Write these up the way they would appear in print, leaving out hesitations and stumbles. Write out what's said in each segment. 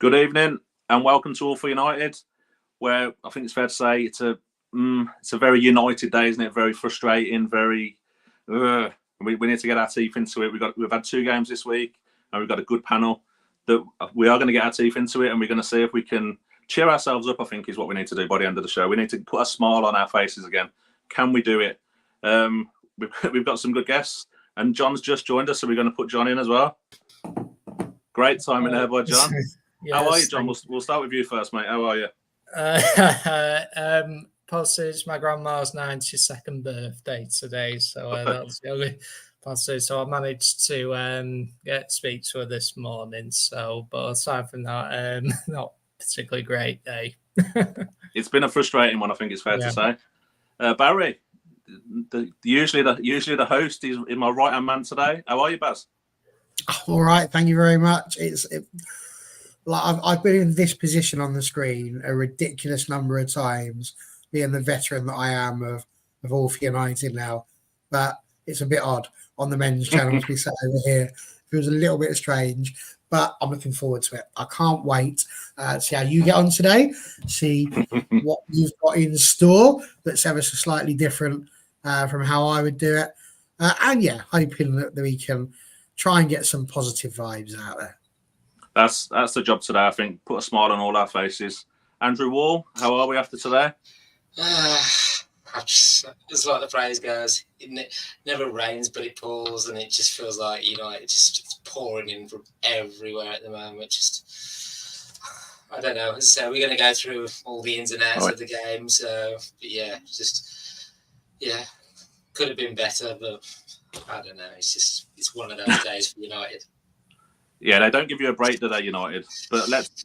Good evening and welcome to All for United, where I think it's fair to say it's a very united day, isn't it? Very frustrating. We need to get our teeth into it. We've had 2 games this week, and we've got a good panel that we are going to get our teeth into it, and we're going to see if we can cheer ourselves up. I think is what we need to do by the end of the show. We need to put a smile on our faces again. Can we do it? We've got some good guests, and John's just joined us, so we're going to put John in as well. Great timing there by John. Yes, how are you, John? We'll start with you first, mate. How are you? It's my grandma's 92nd birthday today, so that's the only positive. So I managed to speak to her this morning. So, but aside from that, not particularly great day. It's been a frustrating one, I think it's fair to say. Barry, usually the host is my right hand man today. How are you, Baz? All right, thank you very much. I've been in this position on the screen a ridiculous number of times, being the veteran that I am of All for United now. But it's a bit odd on the men's channel to be sat over here. It feels a little bit strange, but I'm looking forward to it. I can't wait to see how you get on today, see what you've got in store that's ever so slightly different from how I would do it. Hoping that we can try and get some positive vibes out there. That's the job today, I think. Put a smile on all our faces. Andrew Wall, how are we after today? It's like the phrase goes, it never rains, but it pours, and it just feels like, it's pouring in from everywhere at the moment. I don't know. So we're going to go through all the ins and outs of the game. So, could have been better, but I don't know. It's one of those days for United. Yeah, they don't give you a break today, United. But let's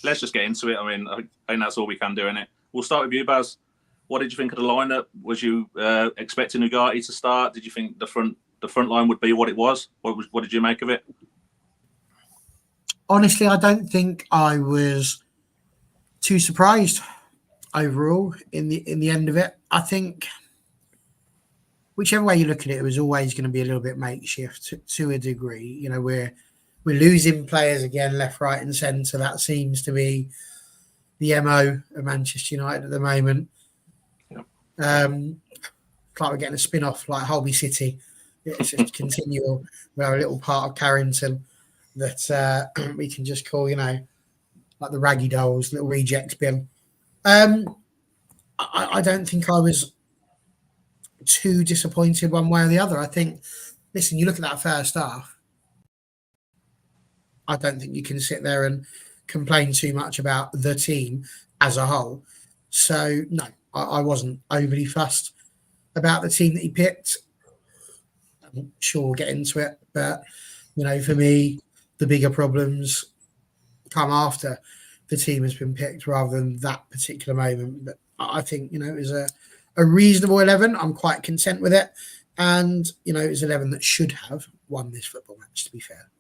just get into it. I mean, I think that's all we can do, innit? We'll start with you, Baz. What did you think of the lineup? Was you expecting Ugarte to start? Did you think the front line would be what it was? What did you make of it? Honestly, I don't think I was too surprised overall in the end of it. I think whichever way you look at it, it was always going to be a little bit makeshift to a degree. We're losing players again, left, right, and centre. That seems to be the MO of Manchester United at the moment. Yep. It's like we're getting a spin-off like Holby City. It's just continual. We're a little part of Carrington that we can just call, like the Raggy Dolls, little rejects bin. I don't think I was too disappointed one way or the other. I think, listen, you look at that first half, I don't think you can sit there and complain too much about the team as a whole. So, no, I wasn't overly fussed about the team that he picked. I'm sure we'll get into it. But, for me, the bigger problems come after the team has been picked rather than that particular moment. But I think, it was a reasonable 11. I'm quite content with it. And, it was 11 that should have won this football match, to be fair.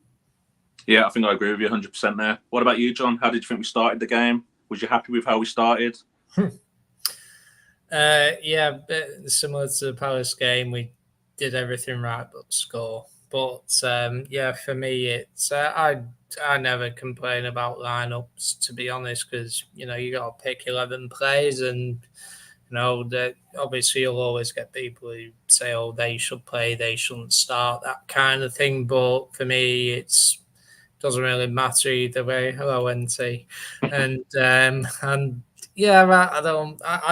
Yeah, I think I agree with you 100% there. What about you, John? How did you think we started the game? Was you happy with how we started? Similar to the Palace game, we did everything right but score. But, for me, it's I never complain about lineups, to be honest, because, you got to pick 11 players and, that obviously you'll always get people who say, oh, they should play, they shouldn't start, that kind of thing. But for me, it doesn't really matter either way. Hello, NT. And I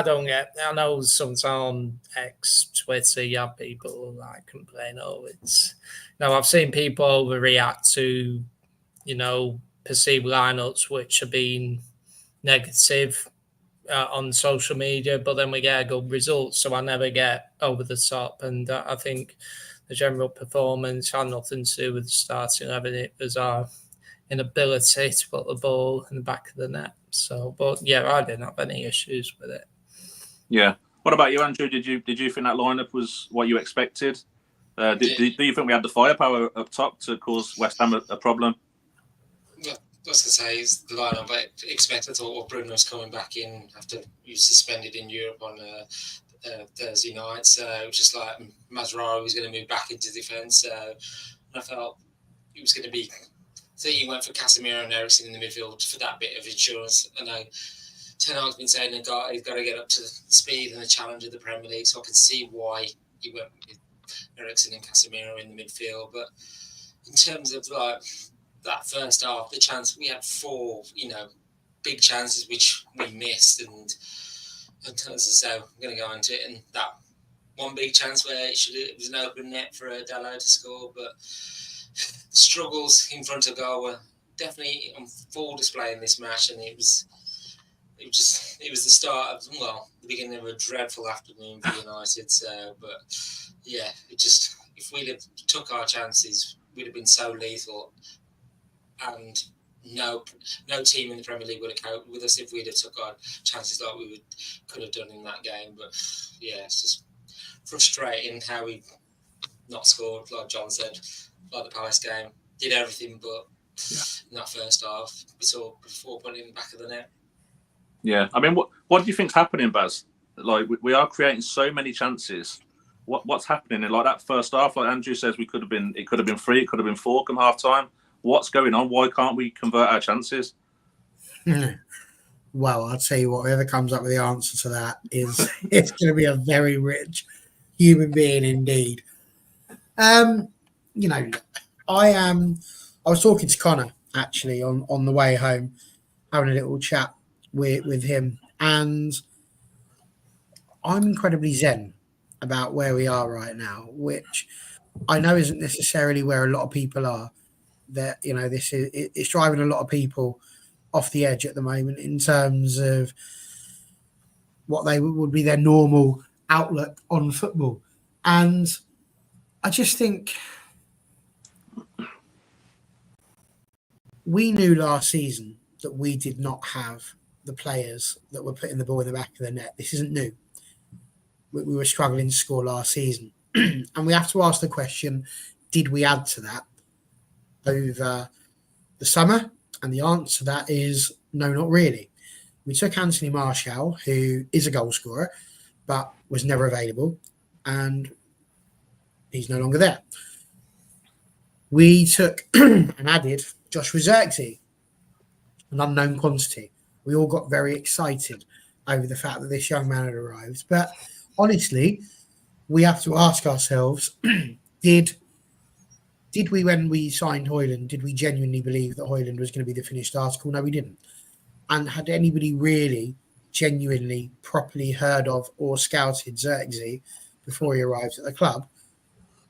don't get. I know sometimes on X, Twitter, you have people who complain. I've seen people overreact to, perceived lineups which have been negative on social media, but then we get good results. So I never get over the top, and I think the general performance had nothing to do with the starting 11. It was our inability to put the ball in the back of the net. So, but I didn't have any issues with it. Yeah. What about you, Andrew? Did you think that lineup was what you expected? Do you think we had the firepower up top to cause West Ham a problem? Yeah, I was going to say is the lineup I expected. Or Bruno's coming back in after he was suspended in Europe on Thursday night. So it was just like Managerial was going to move back into defence. So I felt it was going to be So you went for Casemiro and Eriksen in the midfield for that bit of insurance. I know Ten Hag's been saying he's got to get up to the speed and the challenge of the Premier League, so I can see why he went with Eriksen and Casemiro in the midfield. But in terms of like that first half, the chance we had 4, big chances which we missed, and as I say, I'm going to go into it. And that one big chance where it was an open net for Dalot to score, but the struggles in front of goal were definitely on full display in this match, and it was the start of the beginning of a dreadful afternoon for United. So, but yeah, if we'd have took our chances, we'd have been so lethal, and no team in the Premier League would have coped with us if we'd have took our chances like we could have done in that game. But yeah, it's just frustrating how we not scored, like John said, like the Palace game. Did everything but in that first half, we saw 4 points in the back of the net. Yeah, I mean, what do you think's happening, Baz? Like we are creating so many chances. What's happening in like that first half? Like Andrew says, it could have been 3, it could have been 4 come half time. What's going on? Why can't we convert our chances? Well, I'll tell you what, whoever comes up with the answer to that is it's going to be a very rich human being indeed. I was talking to Connor actually on the way home, having a little chat with him, and I'm incredibly zen about where we are right now, which I know isn't necessarily where a lot of people are. That it's driving a lot of people off the edge at the moment in terms of what they would be their normal outlook on football. And I just think we knew last season that we did not have the players that were putting the ball in the back of the net. This isn't new. We were struggling to score last season. And we have to ask the question, did we add to that over the summer? And the answer to that is no, not really. We took Anthony Martial, who is a goal scorer, but was never available, and he's no longer there. We took and added Joshua Zirkzee, an unknown quantity. We all got very excited over the fact that this young man had arrived. But honestly, we have to ask ourselves, did we, when we signed Højlund, did we genuinely believe that Højlund was going to be the finished article? No, we didn't. And had anybody really genuinely properly heard of or scouted Zirkzee before he arrived at the club?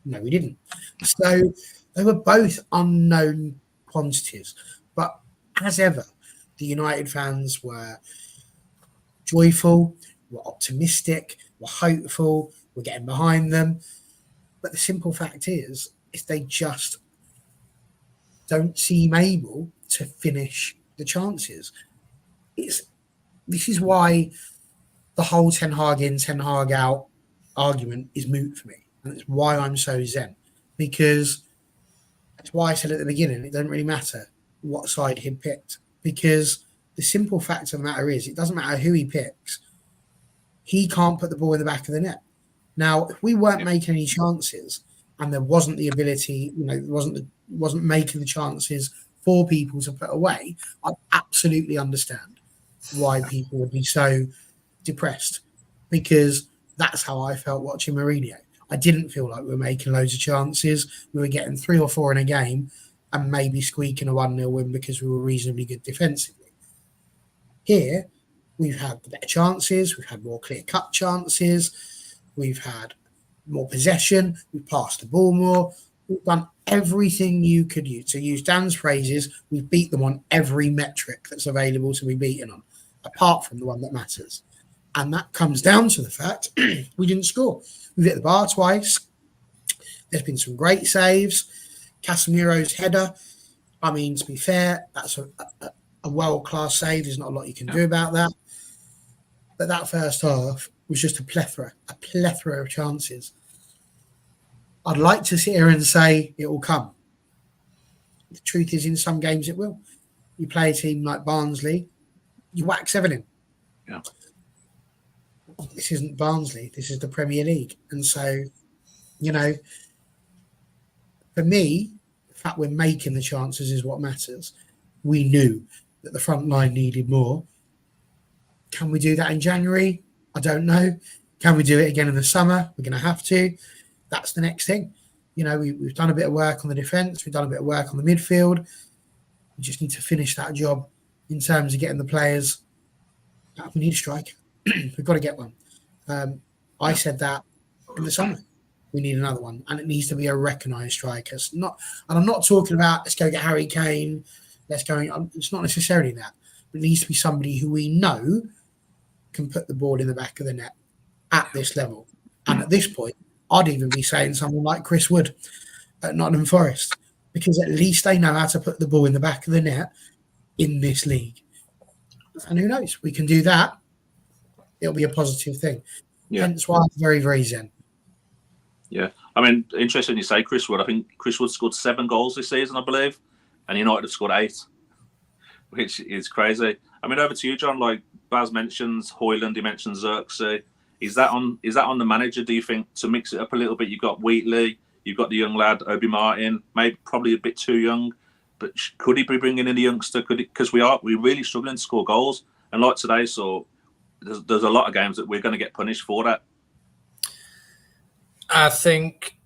No, we didn't. So they were both unknown quantities. But as ever, the United fans were joyful, were optimistic, were hopeful, were getting behind them. But the simple fact is they just don't seem able to finish the chances. This is why the whole Ten Hag in, Ten Hag out argument is moot for me. And it's why I'm so zen. Because that's why I said at the beginning, it doesn't really matter what side he picked. Because the simple fact of the matter is, it doesn't matter who he picks. He can't put the ball in the back of the net. Now, if we weren't making any chances and there wasn't the ability, wasn't making the chances for people to put away, I absolutely understand why people would be so depressed, because that's how I felt watching Mourinho. I didn't feel like we were making loads of chances. We were getting 3 or 4 in a game and maybe squeaking a 1-0 win because we were reasonably good defensively. Here, we've had the better chances. We've had more clear-cut chances. We've had more possession. We've passed the ball more. We've done everything you could use. To use Dan's phrases, we've beat them on every metric that's available to be beaten on, apart from the one that matters. And that comes down to the fact we didn't score. We've hit the bar twice. There's been some great saves. Casemiro's header, I mean, to be fair, that's a world-class save. There's not a lot you can do about that. But that first half was just a plethora of chances. I'd like to sit here and say it will come. The truth is, in some games it will. You play a team like Barnsley, you whack 7 in. Yeah. This isn't Barnsley. This is the Premier League. And so, for me, the fact we're making the chances is what matters. We knew that the front line needed more. Can we do that in January? I don't know. Can we do it again in the summer? We're going to have to. That's the next thing. We've done a bit of work on the defence. We've done a bit of work on the midfield. We just need to finish that job in terms of getting the players. We need a striker. We've got to get one. I said that in the summer. We need another one, and it needs to be a recognised striker. And I'm not talking about let's go get Harry Kane. Let's go. It's not necessarily that. But it needs to be somebody who we know can put the ball in the back of the net at this level. And at this point, I'd even be saying someone like Chris Wood at Nottingham Forest, because at least they know how to put the ball in the back of the net in this league. And who knows? We can do that. It'll be a positive thing. Yeah. Hence why I'm very, very zen. Yeah. I mean, interesting you say Chris Wood. I think Chris Wood scored 7 goals this season, I believe, and United have scored 8, which is crazy. I mean, over to you, John. Like Baz mentions Højlund, he mentions Xerxes. Is that on the manager, do you think, to mix it up a little bit? You've got Wheatley, you've got the young lad, Obi Martin, maybe probably a bit too young, but could he be bringing in the youngster? Because we're really struggling to score goals. And like today, so there's a lot of games that we're going to get punished for that. I think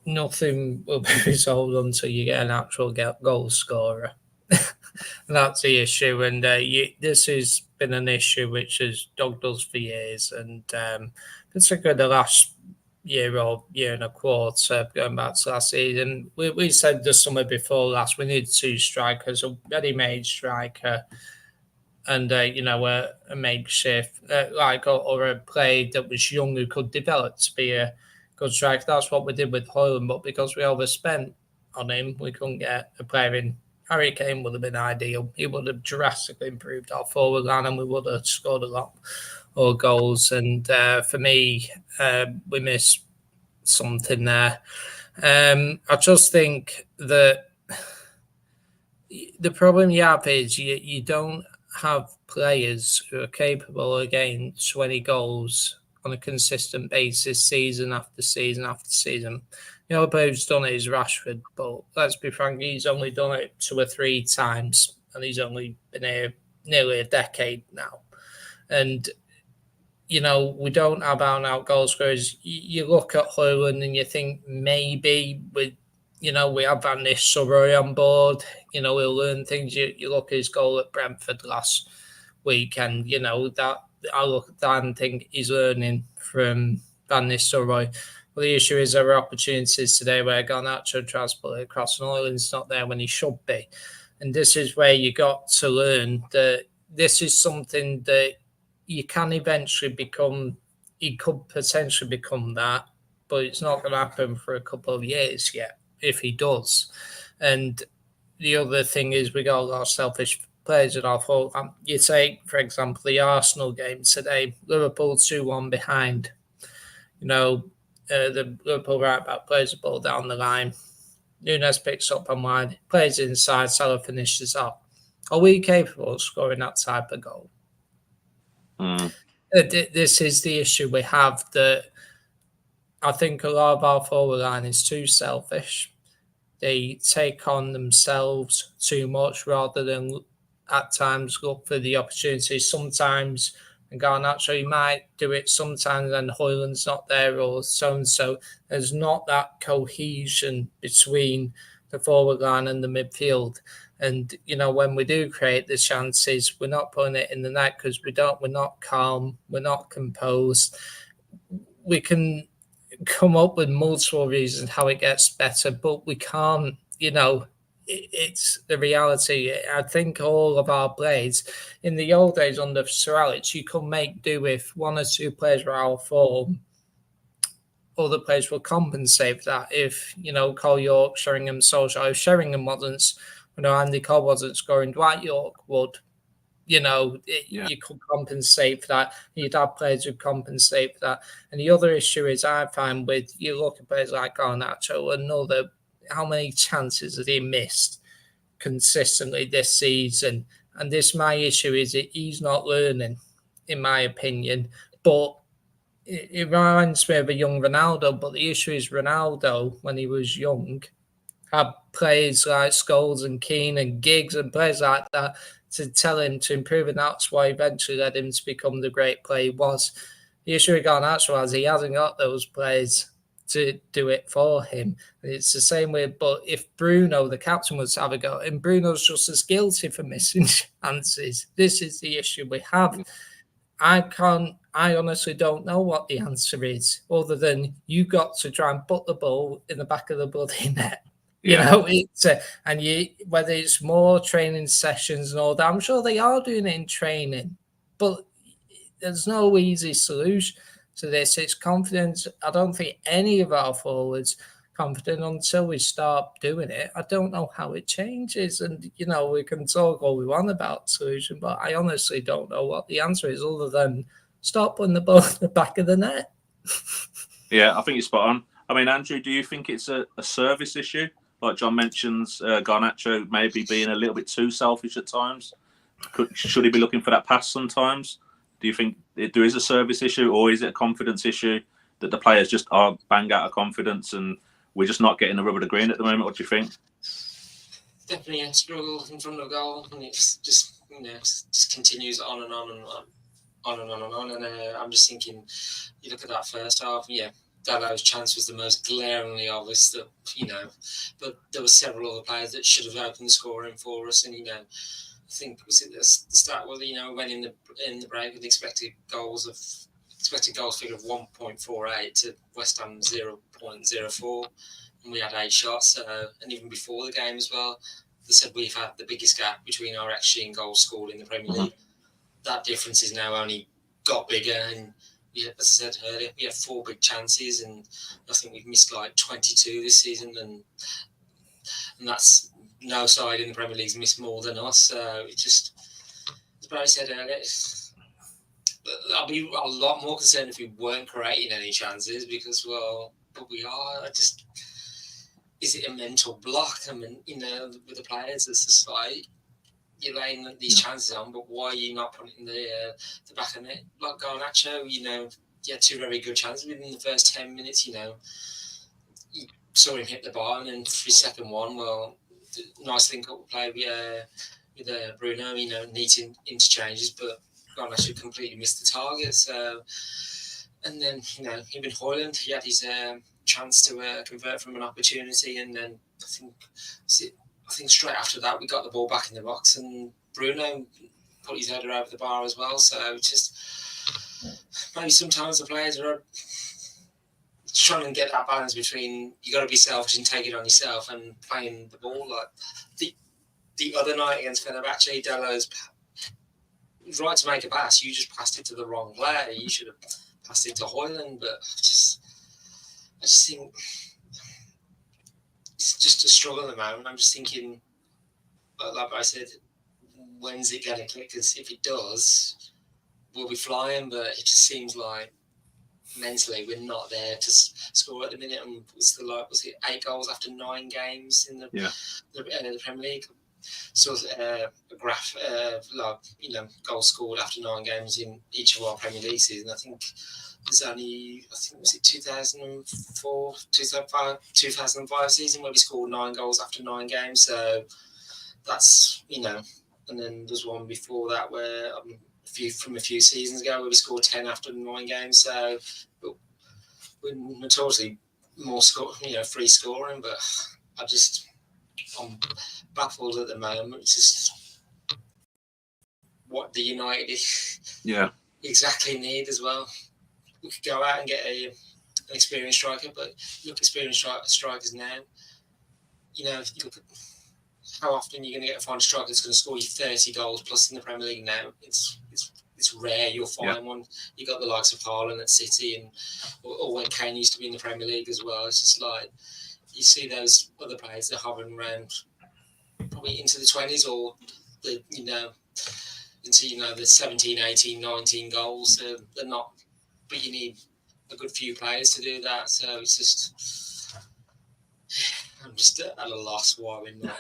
nothing will be resolved until you get an actual goal scorer. That's the issue, and this has been an issue which has dogged us for years, and particularly the last year or year and a quarter, going back to last season. We said the summer before last we need 2 strikers, a ready-made striker and a makeshift, or a player that was young who could develop to be a good striker. That's what we did with Højlund, but because we overspent on him, we couldn't get a player in. Harry Kane would have been ideal. He would have drastically improved our forward line, and we would have scored a lot more goals. And for me, we missed something there. I just think that the problem you have is you don't have players who are capable of getting 20 goals on a consistent basis, season after season after season. The other player who's done it is Rashford, but let's be frank, he's only done it 2 or 3 times, and he's only been here nearly a decade now. And, we don't have out-and-out goal scorers. You look at Højlund and you think maybe we have Van Nistelrooy on board, he'll learn things. You look at his goal at Brentford last week, and, that I look at that and think he's learning from Van Nistelrooy. Well, the issue is there are opportunities today where Garnacho transport across and Højlund's not there when he should be. And this is where you got to learn that this is something that you can eventually become. He could potentially become that, but it's not going to happen for a couple of years yet, if he does. And the other thing is we got a lot of selfish players at our fault. You take, for example, the Arsenal game today, Liverpool 2-1 behind. The Liverpool right back plays the ball down the line. Nunes picks up on wide, plays inside, Salah finishes up. Are we capable of scoring that type of goal? This is the issue we have, that I think a lot of our forward line is too selfish. They take on themselves too much rather than at times look for the opportunities. Sometimes and Garnacho, he might do it sometimes and Højlund's not there or so-and-so. There's not that cohesion between the forward line and the midfield. And, when we do create the chances, we're not putting it in the net because we're not calm, we're not composed. We can come up with multiple reasons how it gets better, but we can't, it's the reality. I think all of our players in the old days under Sir Alex, you could make do with 1 or 2 players were out of form. Other players will compensate for that. If, Cole York, Sheringham, Solskjaer, if Sheringham wasn't, Andy Cole wasn't scoring, Dwight York would. You could compensate for that. You'd have players who compensate for that. And the other issue is I find with, you look at players like Garnacho, another, how many chances has he missed consistently this season? And my issue is that he's not learning, in my opinion. But it reminds me of a young Ronaldo. But the issue is Ronaldo, when he was young, had players like Scholes and Keane and Giggs and players like that to tell him to improve, and that's why eventually led him to become the great player he was. The issue with Garnacho was he hasn't got those players to do it for him. It's the same way, but if Bruno, the captain, was to have a go, and Bruno's just as guilty for missing chances. This is the issue we have. I honestly don't know what the answer is, other than you got to try and put the ball in the back of the bloody net. You know, it's whether it's more training sessions and all that. I'm sure they are doing it in training, but there's no easy solution to this. It's confidence. I don't think any of our forwards confident until we start doing it. I don't know how it changes, and we can talk all we want about solution, but I honestly don't know what the answer is, other than stop putting the ball in the back of the net. Yeah, I think you're spot on. I mean, Andrew, do you think it's a service issue? Like John mentions, Garnacho maybe being a little bit too selfish at times. Should he be looking for that pass sometimes? Do you think there is a service issue, or is it a confidence issue that the players just are bang out of confidence and we're just not getting the rub of the green at the moment? What do you think? Definitely a struggle in front of goal, and it's just just continues on and on and on. And I'm just thinking, you look at that first half, Dalot's chance was the most glaringly obvious that, but there were several other players that should have opened the scoring for us. And, I think, was it the start where, went in the break with expected goals figure of 1.48 to West Ham 0.04. And we had 8 shots. And even before the game as well, they said we've had the biggest gap between our XG and goals scored in the Premier League. That difference is now only got bigger, and as I said earlier, we have 4 big chances, and I think we've missed like 22 this season, and that's no side in the Premier League's missed more than us. So it just, as Barry said earlier, I'll be a lot more concerned if we weren't creating any chances, because but we are. Is it a mental block? I mean, with the players, it's just like, you're laying these chances on, but why are you not putting the back of it? Like Garnacho, you had 2 very good chances within the first 10 minutes. You saw him hit the bar, and then for his second one, nice link-up play with Bruno. Neat interchanges, but Garnacho completely missed the target. So, and then even Højlund, he had his chance to convert from an opportunity, and then I think straight after that we got the ball back in the box, and Bruno put his header over the bar as well. So just maybe sometimes the players are trying to get that balance between, you got to be selfish and take it on yourself, and playing the ball. Like the other night against Fenerbahce, Dalot's was right to make a pass. You just passed it to the wrong player. You should have passed it to Højlund, but I just think it's just a struggle at the moment. I'm just thinking, like I said, when's it going to click? Because if it does, we'll be flying, but it just seems like mentally we're not there to score at the minute. And was it 8 goals after 9 games in the Premier League? So a graph, goals scored after 9 games in each of our Premier League seasons. I think there's only, was it 2004, 2005 season where we scored 9 goals after 9 games. So that's, and then there's one before that where from a few seasons ago where we scored 10 after 9 games. So we're notoriously more free scoring, but I'm baffled at the moment. It's just what the United exactly need as well. We could go out and get an experienced striker, but look at experienced strikers now. If you look at how often you're going to find a striker that's going to score you 30 goals plus in the Premier League now. It's rare you'll find one. You got the likes of Haaland at City, or when Kane used to be in the Premier League as well. It's just like you see those other players that are hovering around probably into the 20s, or into the 17, 18, 19 goals. They're not, but you need a good few players to do that. So it's just, I'm just at a loss why we're not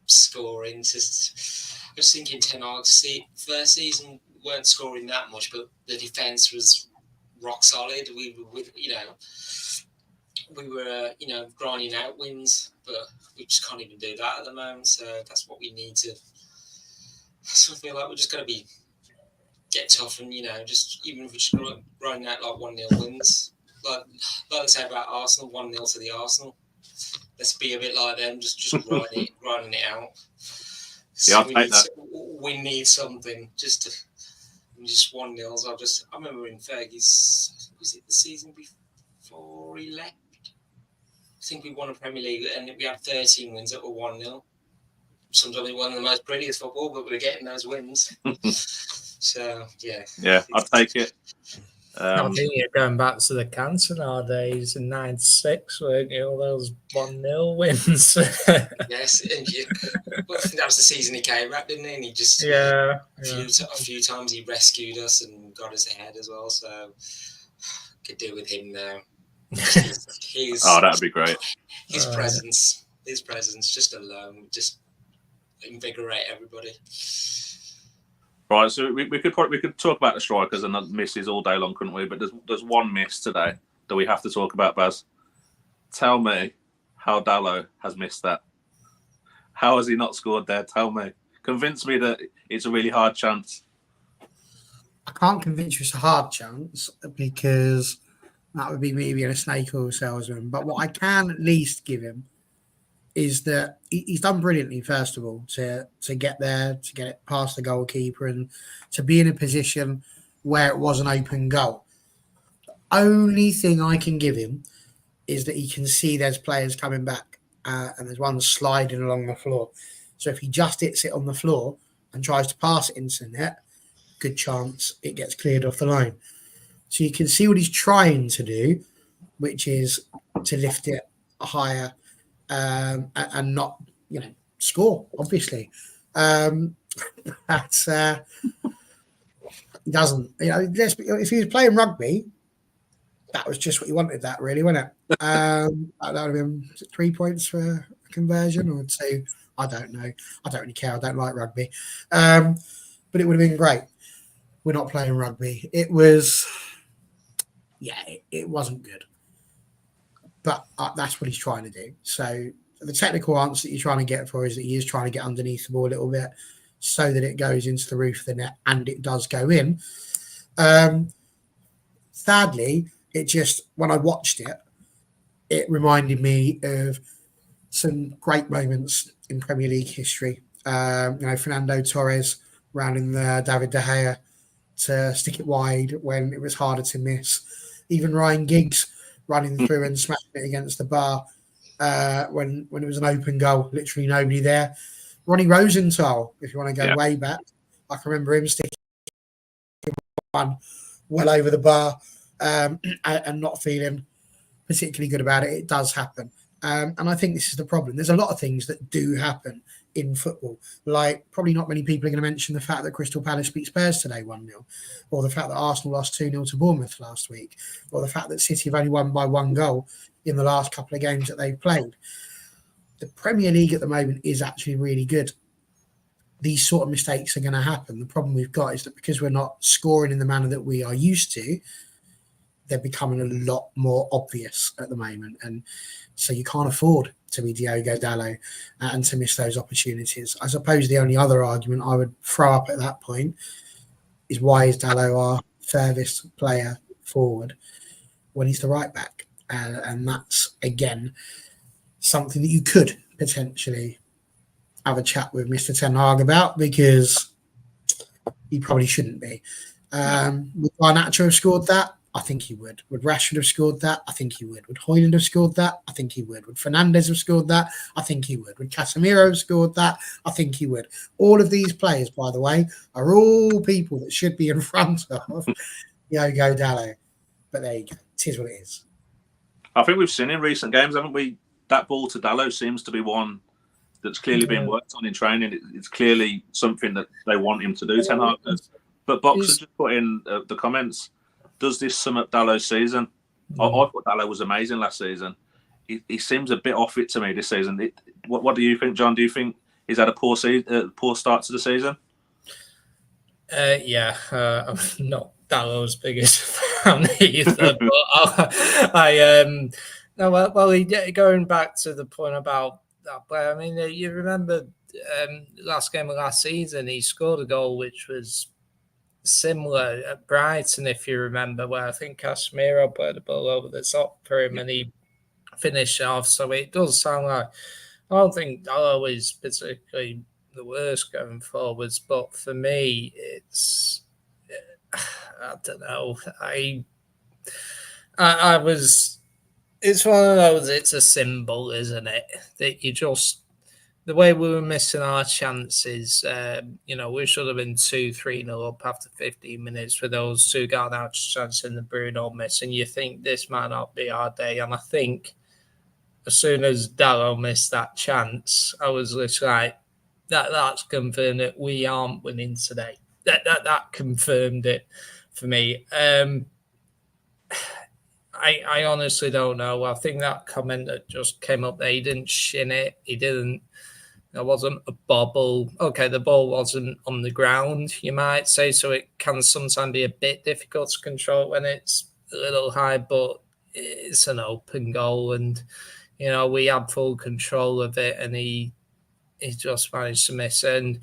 scoring. I was thinking Ten Hag's first season weren't scoring that much, but the defence was rock solid. We we were, grinding out wins, but we just can't even do that at the moment. So that's what we need to. So I feel like we're just going to get tough and, just even if we're just grinding out like 1-0 wins, like I say about Arsenal, 1-0 to the Arsenal. Let's be a bit like them, just grinding it out. Yeah, we need something just 1-0. I remember in Fergie's, was it the season before he left? I think we won a Premier League and we had 13 wins that were 1-0. Sometimes it wasn't the most prettiest football, but we were getting those wins. So, yeah. Yeah, I'll take it. I think you're going back to the Cantona days in '96, weren't you? All those 1-0 wins. Yes, and that was the season he came back, didn't he? And he just a few times he rescued us and got us ahead as well. So could do with him now. That'd be great. His presence just alone, just invigorate everybody. Right, so we could talk about the strikers and the misses all day long, couldn't we? But there's one miss today that we have to talk about, Baz. Tell me how Dalot has missed that. How has he not scored there? Tell me. Convince me that it's a really hard chance. I can't convince you it's a hard chance because that would be me being a snake oil salesman. But what I can at least give him is that he's done brilliantly, first of all, to get there, to get it past the goalkeeper and to be in a position where it was an open goal. The only thing I can give him is that he can see there's players coming back and there's one sliding along the floor. So if he just hits it on the floor and tries to pass it into the net, good chance it gets cleared off the line. So you can see what he's trying to do, which is to lift it higher and not, score, obviously. That's he doesn't. If he was playing rugby, that was just what he wanted. That really, wasn't it? That would have been 3 points for a conversion or 2. I don't know. I don't really care. I don't like rugby, but it would have been great. We're not playing rugby. It was, it wasn't good. But that's what he's trying to do. So the technical answer that you're trying to get for is that he is trying to get underneath the ball a little bit so that it goes into the roof of the net, and it does go in. Sadly, it just, when I watched it, it reminded me of some great moments in Premier League history. Fernando Torres rounding David De Gea to stick it wide when it was harder to miss. Even Ryan Giggs running through and smashing it against the bar when it was an open goal, literally nobody there. Ronnie Rosenthal, if you want to go way back, I can remember him sticking one well over the bar and not feeling particularly good about it. It does happen. And I think this is the problem. There's a lot of things that do happen in football. Like, probably not many people are going to mention the fact that Crystal Palace beat Spurs today 1-0, or the fact that Arsenal lost 2-0 to Bournemouth last week, or the fact that City have only won by 1 goal in the last couple of games that they've played. The Premier League at the moment is actually really good. These sort of mistakes are going to happen. The problem we've got is that because we're not scoring in the manner that we are used to, they're becoming a lot more obvious at the moment. And so you can't afford to be Diogo Dalot and to miss those opportunities. I suppose the only other argument I would throw up at that point is, why is Dalot our furthest player forward when he's the right back? And that's, again, something that you could potentially have a chat with Mr. Ten Hag about, because he probably shouldn't be. Would Garnacho have scored that? I think he would. Would Rashford have scored that? I think he would. Would Højlund have scored that? I think he would. Would Fernandes have scored that? I think he would. Would Casemiro have scored that? I think he would. All of these players, by the way, are all people that should be in front of Diogo Dalot. But there you go. It is what it is. I think we've seen in recent games, haven't we? That ball to Dalot seems to be one that's clearly been worked on in training. It's clearly something that they want him to do, Ten Hag does. But Boxer just put in the comments, does this sum up Dalot's season? I thought Dalot was amazing last season. He seems a bit off it to me this season. What do you think, John? Do you think he's had a poor start to the season? I'm not Dalot's biggest fan either, but No, well, going back to the point about that player, I mean, you remember last game of last season, he scored a goal which was similar at Brighton, if you remember, where I think Casemiro played the ball over the top for him and he finished off. So it does sound like, I don't think Dalot is particularly the worst going forwards, but for me, it's, I don't know. I was, it's one of those, it's a symbol, isn't it? That you just, the way we were missing our chances, we should have been 2-3-0 up after 15 minutes with those two Garnacho chances and the Bruno miss, and you think this might not be our day. And I think as soon as Dalot missed that chance, I was just like, that's confirmed that we aren't winning today. That confirmed it for me. I honestly don't know. I think that comment that just came up there, he didn't shin it. There wasn't a bobble. Okay, the ball wasn't on the ground, you might say, so it can sometimes be a bit difficult to control when it's a little high, but it's an open goal and, we had full control of it and he just managed to miss. And,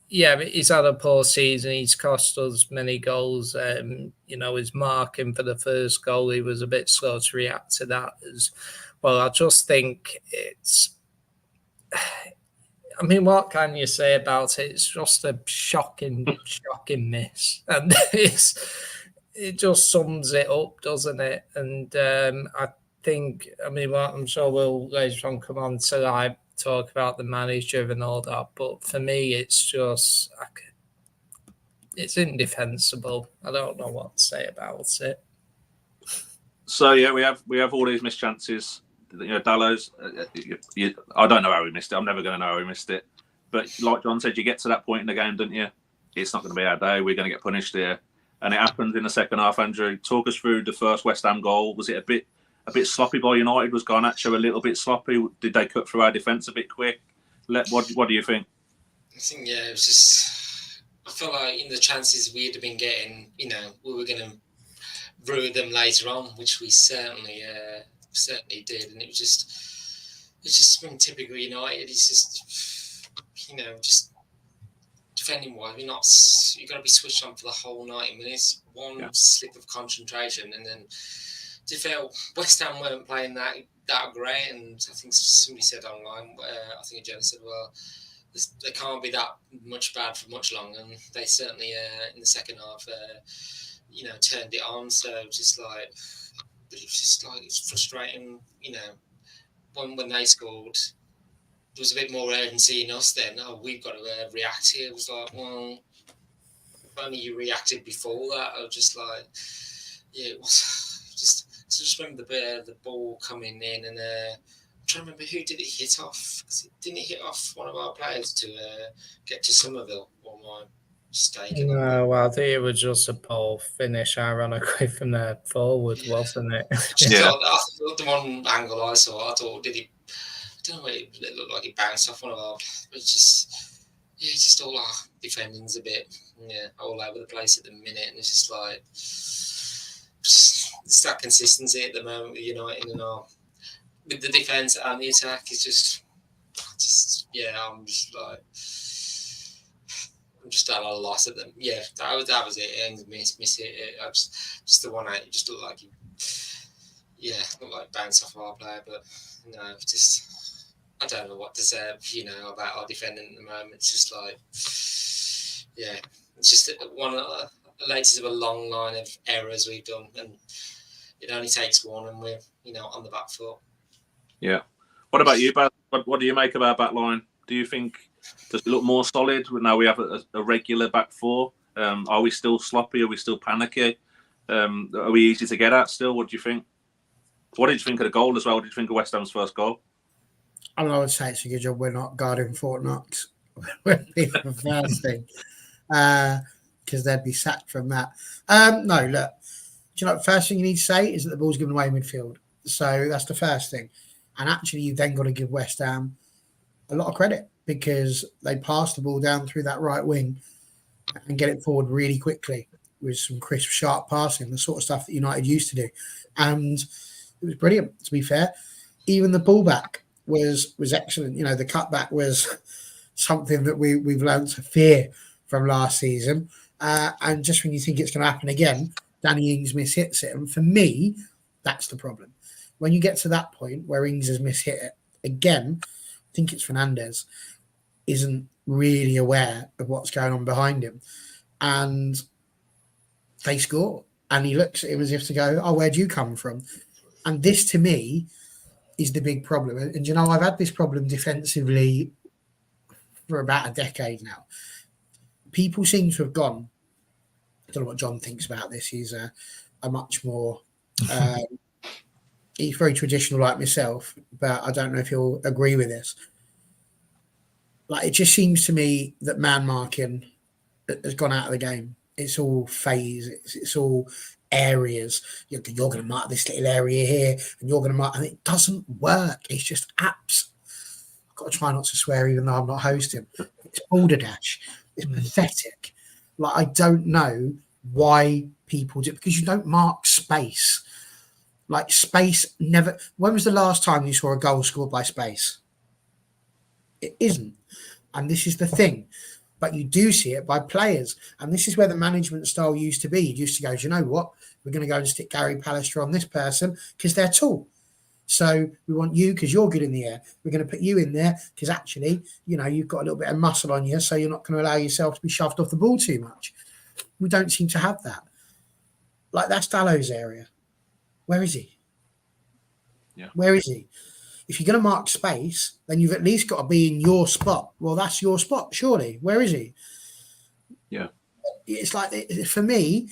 he's had a poor season. He's cost us many goals. His marking for the first goal, he was a bit slow to react to that as well. I just think it's, I mean, what can you say about it? It's just a shocking miss. And it just sums it up, doesn't it? And I think, I'm sure we'll later on come on to talk about the manager and all that, but for me, it's just, it's indefensible. I don't know what to say about it. So yeah, we have all these missed chances. Dalot's. I don't know how he missed it. I'm never going to know how he missed it. But like John said, you get to that point in the game, don't you? It's not going to be our day. We're going to get punished here, and it happened in the second half. Andrew, talk us through the first West Ham goal. Was it a bit sloppy by United? Was Garnacho a little bit sloppy? Did they cut through our defence a bit quick? What do you think? I think it was just. I feel like in the chances we'd have been getting, we were going to ruin them later on, which we certainly did, and it was just been typical United. It's just, just defending wise, you got to be switched on for the whole 90 minutes. One slip of concentration, and then to feel West Ham weren't playing that great. And I think somebody said online, I think a journalist said, well, they can't be that much bad for much longer, and they certainly in the second half, turned it on. So it's frustrating, when they scored, there was a bit more urgency in us then. Oh, we've got to react here. It was like, well, if only you reacted before that. I was just like, it was just remember the ball coming in, and I'm trying to remember who did it hit off, because it didn't hit off one of our players to get to Somerville, or my mistaken. No, well, I think it was just a poor finish, ironically, from their forward, wasn't it? I thought the one angle I saw, I thought, I don't know, it looked like it bounced off one of our. It's just all our defending's a bit, all over the place at the minute, and it's just like, it's that consistency at the moment with United and all, with the defence and the attack. It's just I'm just at a loss at them. Yeah, that was it. And miss it. I just the one out. It just looked like looked like bounce off our player. But no, just I don't know what to say. About our defending at the moment. It's just like, it's just one latest of a long line of errors we've done, and it only takes one, and we're on the back foot. Yeah. What about you, Baz? What do you make of our back line? Do you think does it look more solid now we have a regular back four? Are we still sloppy? Are we still panicky? Are we easy to get at still? What do you think? What did you think of the goal as well? What did you think of West Ham's first goal? I would say it's a good job we're not guarding Fort Knox. Would be the first thing, because they'd be sacked from that. No, look. Do you know the first thing you need to say is that the ball's given away in midfield. So that's the first thing. And actually, you've then got to give West Ham a lot of credit, because they pass the ball down through that right wing and get it forward really quickly. with some crisp, sharp passing, the sort of stuff that United used to do. And it was brilliant, to be fair. Even the pullback was excellent. You know, the cutback was something that we've learned to fear from last season. And just when you think it's going to happen again, Danny Ings mishits it. And for me, that's the problem. When you get to that point where Ings has mishit it again, I think it's Fernandes isn't really aware of what's going on behind him. And they score. And he looks at him as if to go, oh, where'd you come from? And this, to me, is the big problem. And, you know, I've had this problem defensively for about a decade now. People seem to have gone, I don't know what John thinks about this. He's a much more, he's very traditional like myself, but I don't know if he'll agree with this. Like, it just seems to me that man marking has gone out of the game. It's all phase. It's all areas. You're going to mark this little area here, and you're going to mark, and it doesn't work. It's just apps. I've got to try not to swear, even though I'm not hosting. It's balderdash. It's pathetic. Like, I don't know why people do, because you don't mark space. Like, space never. When was the last time you saw a goal scored by space? It isn't. And this is the thing. But you do see it by players. And this is where the management style used to be. You used to go, do you know what? We're going to go and stick Gary Pallister on this person because they're tall. So we want you because you're good in the air. We're going to put you in there because actually, you know, you've got a little bit of muscle on you, so you're not going to allow yourself to be shoved off the ball too much. We don't seem to have that. Like, that's Dalot's area. Where is he? Yeah. Where is he? If you're going to mark space, then you've at least got to be in your spot. Well, that's your spot, surely. Where is he? Yeah. It's like, for me,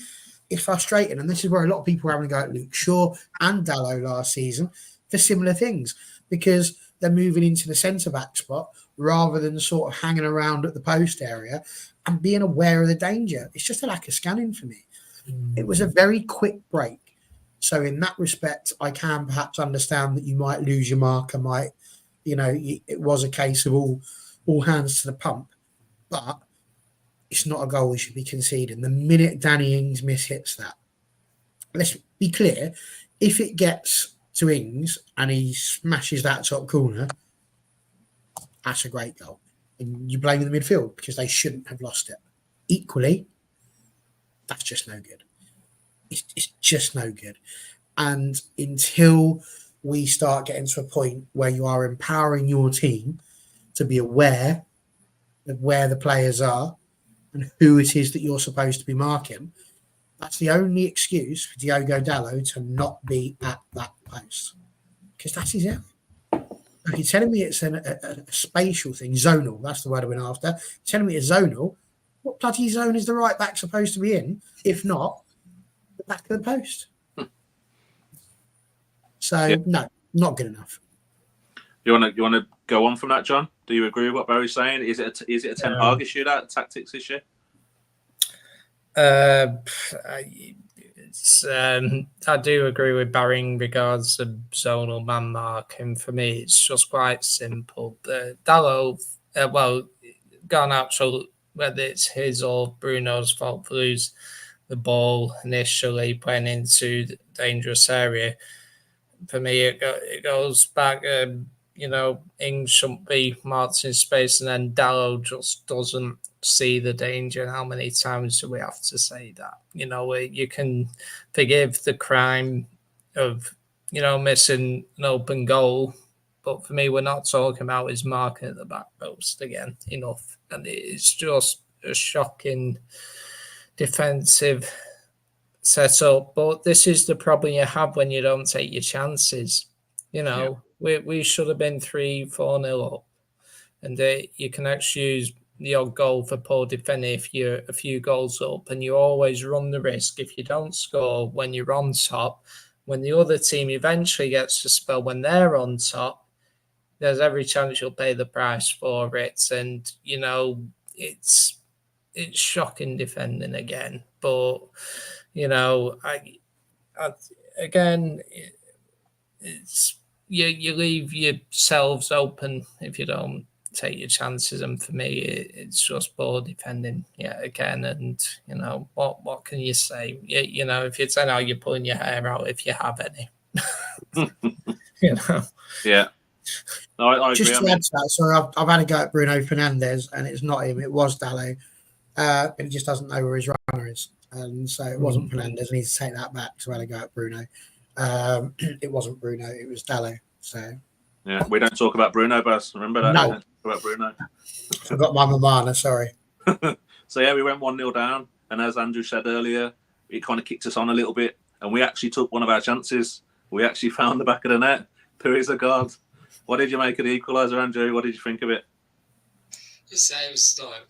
it's frustrating. And this is where a lot of people are having to go at Luke Shaw and Dalot last season for similar things, because they're moving into the centre-back spot rather than sort of hanging around at the post area and being aware of the danger. It's just a lack of scanning for me. It was a very quick break. So in that respect, I can perhaps understand that you might lose your marker, you know, it was a case of all hands to the pump. But it's not a goal we should be conceding. The minute Danny Ings mishits that, let's be clear, if it gets to Ings and he smashes that top corner, that's a great goal. And you blame the midfield because they shouldn't have lost it. Equally, that's just no good. It's just no good. And until we start getting to a point where you are empowering your team to be aware of where the players are and who it is that you're supposed to be marking, that's the only excuse for Diogo Dalot to not be at that post. Because that's his area. If you're telling me it's a spatial thing, zonal, that's the word I've been after. You're telling me it's zonal, what bloody zone is the right back supposed to be in? If not, the back of the post. So, no, not good enough. You want to go on from that, John? Do you agree with what Barry's saying? Is it a Ten Hag issue, that tactics issue? I do agree with Barry in regards to zonal man marking. For me, it's just quite simple. Dalot, Garnacho, whether it's his or Bruno's fault for losing the ball initially playing into the dangerous area, for me, it goes back. Ings shouldn't be marked in space, and then Dalot just doesn't see the danger. And how many times do we have to say that? You can forgive the crime of missing an open goal, but for me, we're not talking about his marking at the back post again enough, and it's just a shocking defensive setup. But this is the problem you have when you don't take your chances. We should have been 3-4-0 up, and you can excuse the odd goal for poor defending if you're a few goals up, and you always run the risk if you don't score when you're on top. When the other team eventually gets to spell when they're on top, there's every chance you'll pay the price for it. And it's shocking defending again. But it's you leave yourselves open if you don't take your chances. And for me, it's just poor defending yet again. And you know what can you say? You know, if you're saying how you're pulling your hair out, if you have any, you know. Yeah. No, I agree. Just to add to that, so I've had a go at Bruno Fernandes, and it's not him; it was Dalot, but he just doesn't know where his runner is, and so it wasn't Fernandes. I need to take that back. So I had a go at Bruno. It wasn't Bruno; it was Dalot. So yeah, we don't talk about Bruno, Baz. Remember that? No. We don't talk about Bruno. Forgot my Mamana. Sorry. So yeah, we went 1-0 down, and as Andrew said earlier, it kind of kicked us on a little bit, and we actually took one of our chances. We actually found the back of the net. There is a guard. What did you make of the equaliser, Andrew? What did you think of it? It was like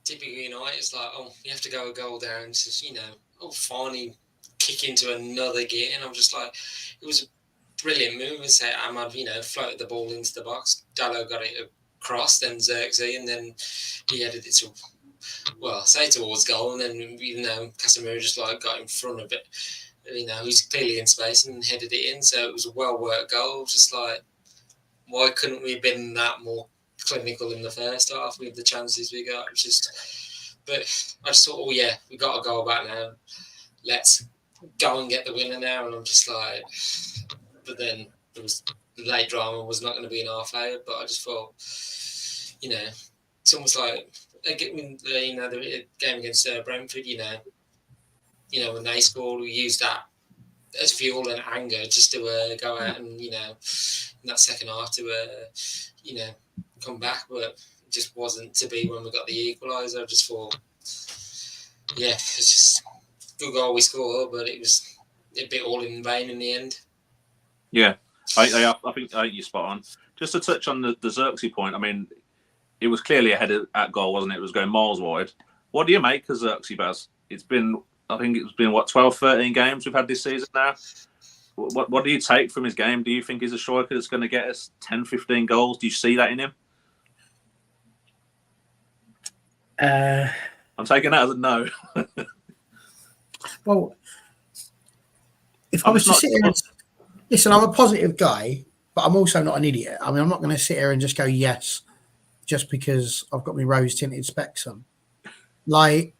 typical United. It's like, oh, you have to go a goal down. It's just, you know, finally kick into another gear. And I'm just like, it was a brilliant move. And say Ahmad, you know, floated the ball into the box. Dalot got it across, then Xerxes, and then he headed it to, well, say towards goal. And then, you know, Casemiro just like got in front of it. You know, he's clearly in space and headed it in. So it was a well-worked goal. Just like, why couldn't we have been that more clinical in the first half with the chances we got? It's just, but I just thought, oh yeah, we got to go back now. Let's go and get the winner now. And I'm just like, but then there was the late drama was not going to be in our favour. But I just thought, you know, it's almost like you know, the game against Brentford. You know, when they scored, we used that as fuel and anger just to go out and, you know, in that second half to, you know, come back. But it just wasn't to be when we got the equaliser. I just thought, yeah, it's just good goal we scored, but it was a bit all in vain in the end. Yeah, I think you're spot on. Just to touch on the Xerxes point, I mean, it was clearly a header at goal, wasn't it? It was going miles wide. What do you make of Xerxes, Baz? I think it's been, 12, 13 games we've had this season now. What do you take from his game? Do you think he's a striker that's going to get us 10, 15 goals? Do you see that in him? I'm taking that as a no. Well, if I was to sit here and listen, I'm a positive guy, but I'm also not an idiot. I mean, I'm not going to sit here and just go yes just because I've got my rose-tinted specs on. Like,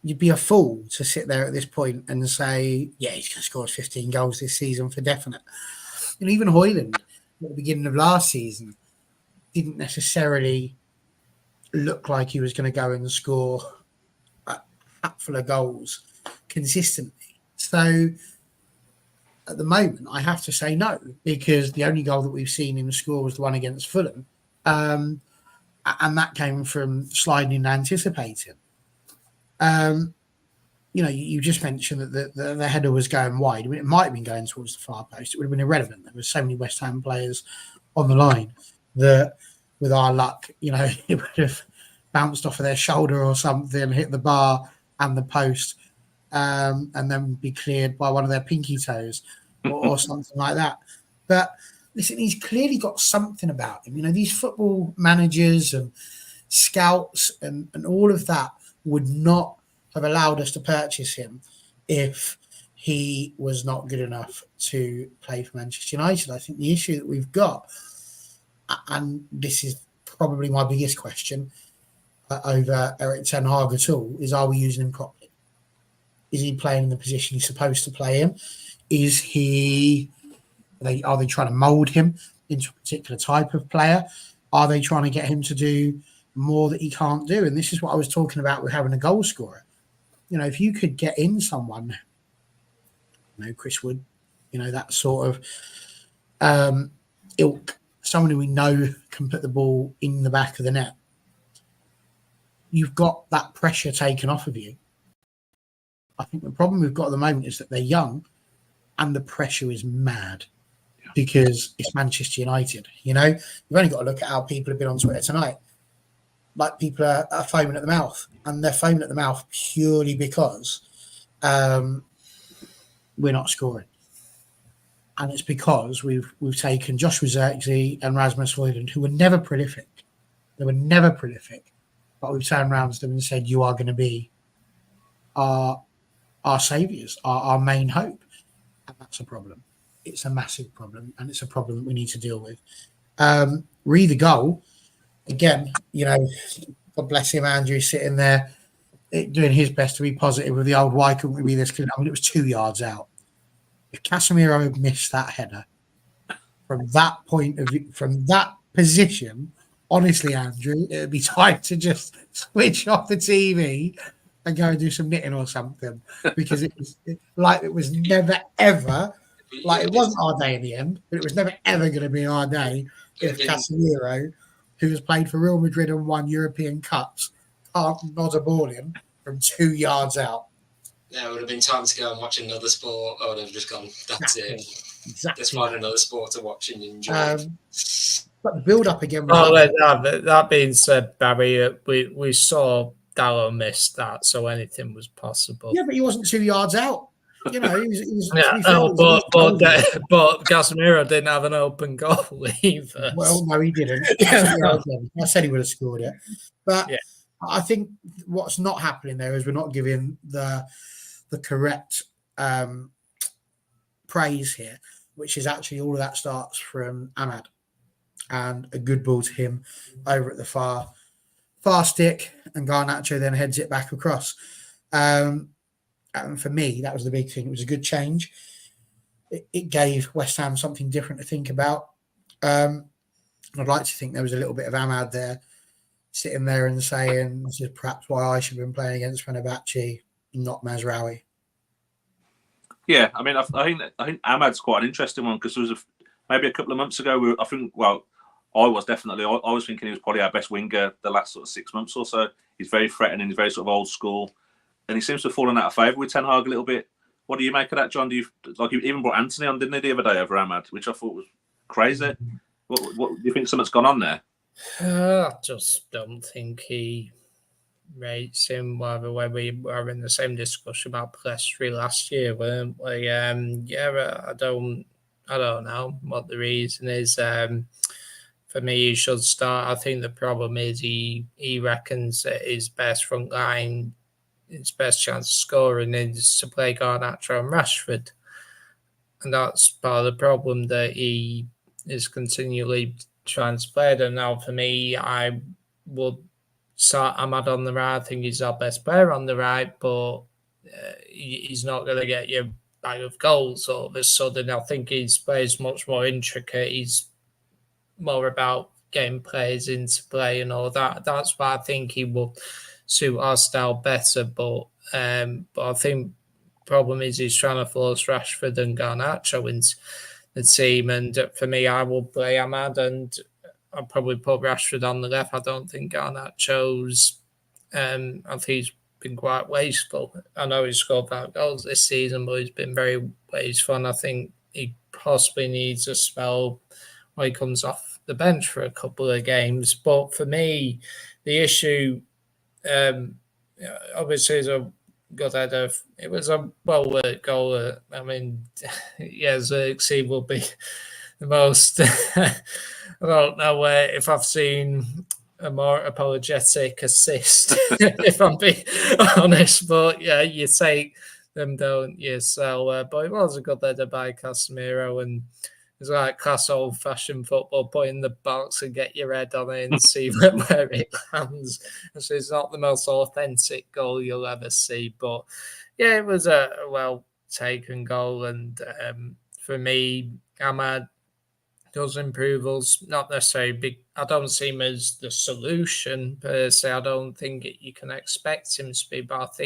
you'd be a fool to sit there at this point and say, yeah, he's going to score 15 goals this season for definite. And even Højlund at the beginning of last season didn't necessarily look like he was going to go and score a hatful of goals consistently. So at the moment, I have to say no, because the only goal that we've seen him score was the one against Fulham. And that came from sliding and anticipating. You know, you just mentioned that the header was going wide. I mean, it might have been going towards the far post. It would have been irrelevant. There were so many West Ham players on the line that, with our luck, you know, it would have bounced off of their shoulder or something, hit the bar and the post, and then be cleared by one of their pinky toes or something like that. But listen, he's clearly got something about him. You know, these football managers and scouts and all of that would not have allowed us to purchase him if he was not good enough to play for Manchester United. I think the issue that we've got, and this is probably my biggest question over Erik ten Hag at all, is, are we using him properly? Is he playing in the position he's supposed to play in? Are they trying to mould him into a particular type of player? Are they trying to get him to do more that he can't do? And this is what I was talking about with having a goal scorer. You know, if you could get in someone, you know, Chris Wood, you know, that sort of ilk, someone who we know can put the ball in the back of the net, you've got that pressure taken off of you. I think the problem we've got at the moment is that they're young and the pressure is mad because it's Manchester United. You know, you've only got to look at how people have been on Twitter tonight. Like, people are foaming at the mouth, and they're foaming at the mouth purely because we're not scoring. And it's because we've taken Joshua Zirkzee and Rasmus Højlund, who were never prolific. They were never prolific. But we've turned around to them and said, you are going to be our saviours, our main hope. And that's a problem. It's a massive problem, and it's a problem that we need to deal with. Re the goal, again, God bless him, Andrew, sitting there doing his best to be positive with the old why couldn't we be this good? I mean, it was 2 yards out. If Casemiro had missed that header from that point of view, from that position, honestly, Andrew, it would be time to just switch off the TV and go and do some knitting or something, because it was never ever, like, it wasn't our day in the end, but it was never ever going to be our day if Casemiro, who has played for Real Madrid and won European Cups, can't nod a ball in from 2 yards out. Yeah, it would have been time to go and watch another sport. I would have just gone, that's it. Exactly. Let's find another sport to watch and enjoy. But the build-up again was... that being said, Barry, we saw Dalot miss that, so anything was possible. Yeah, but he wasn't 2 yards out. He was but Casemiro didn't have an open goal either. Well, no, he didn't. I said he would have scored it. But yeah. I think what's not happening there is we're not giving the correct praise here, which is actually all of that starts from Ahmad, and a good ball to him over at the far stick, and Garnacho then heads it back across. And for me, that was the big thing. It was a good change. It gave West Ham something different to think about. I'd like to think there was a little bit of Ahmad there, sitting there and saying, this is perhaps why I should have been playing against Fenerbahce, not Mazraoui. Yeah, I mean, I think Ahmad's quite an interesting one, because there was maybe a couple of months ago, I was thinking he was probably our best winger the last sort of 6 months or so. He's very threatening, he's very sort of old school, and he seems to have fallen out of favour with Ten Hag a little bit. What do you make of that, John? You even brought Anthony on, didn't he, the other day over Ahmad, which I thought was crazy. What do you think something's gone on there? I just don't think he rates him. When we were in the same discussion about Palestri last year, weren't we? I don't know what the reason is. For me, he should start. I think the problem is he reckons that his best front line, his best chance of scoring is to play Garnacho and Rashford. And that's part of the problem, that he is continually trying to play them. Now, for me, I would start Ahmad on the right. I think he's our best player on the right, but he's not going to get you a bag of goals all of a sudden. I think his play is much more intricate. He's more about getting players into play and all that. That's why I think he will suit our style better. But I think the problem is he's trying to force Rashford and Garnacho into the team. And for me, I will play Ahmad, and I'll probably put Rashford on the left. I don't think Garnacho's. I think he's been quite wasteful. I know he's scored 5 goals this season, but he's been very wasteful. And I think he possibly needs a spell where he comes off the bench for a couple of games. But for me, the issue, obviously, is a good header. It was a well-worked goal. I mean, yeah, Xerxes will be the most. I don't know if I've seen a more apologetic assist, if I'm being honest. But yeah, you take them, don't you? So, but it was a good header by Casemiro, and it's like class old-fashioned football, put in the box and get your head on it and see where it lands. So it's not the most authentic goal you'll ever see, but yeah, it was a well-taken goal. And for me, Ahmad does improve us, not necessarily big. I don't see him as the solution per se. I don't think you can expect him to be, but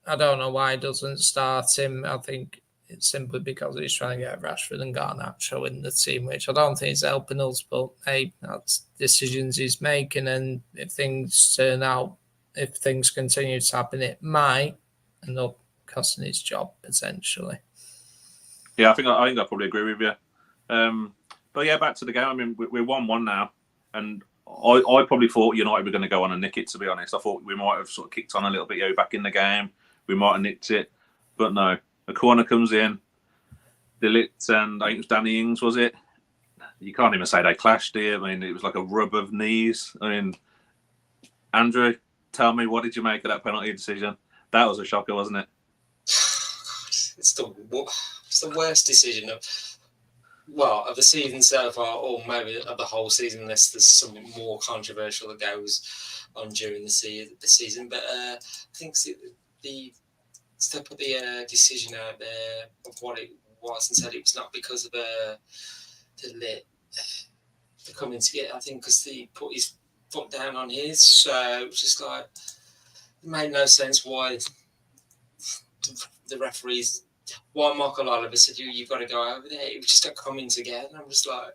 I don't know why he doesn't start him. I think it's simply because he's trying to get Rashford and Garnacho in the team, which I don't think is helping us. But hey, that's decisions he's making, and if things continue to happen, it might end up costing his job potentially. Yeah, I think I probably agree with you. But yeah, back to the game. I mean, we're 1-1 now, and I probably thought United were going to go on and nick it. To be honest, I thought we might have sort of kicked on a little bit. Back in the game, we might have nicked it, but no. A corner comes in, Dalot and I think it was Danny Ings, was it? You can't even say they clashed here. I mean, it was like a rub of knees. I mean, Andrew, tell me, what did you make of that penalty decision? That was a shocker, wasn't it? It's the worst decision. well, of the season so far, or maybe of the whole season, unless there's something more controversial that goes on during the season. But I think they put the decision out there of what it was and said it was not because of the coming together. I think because he put his foot down on his, so it was just like it made no sense why the referees. Why Michael Oliver said you've got to go over there. It was just a coming together. And I'm just like,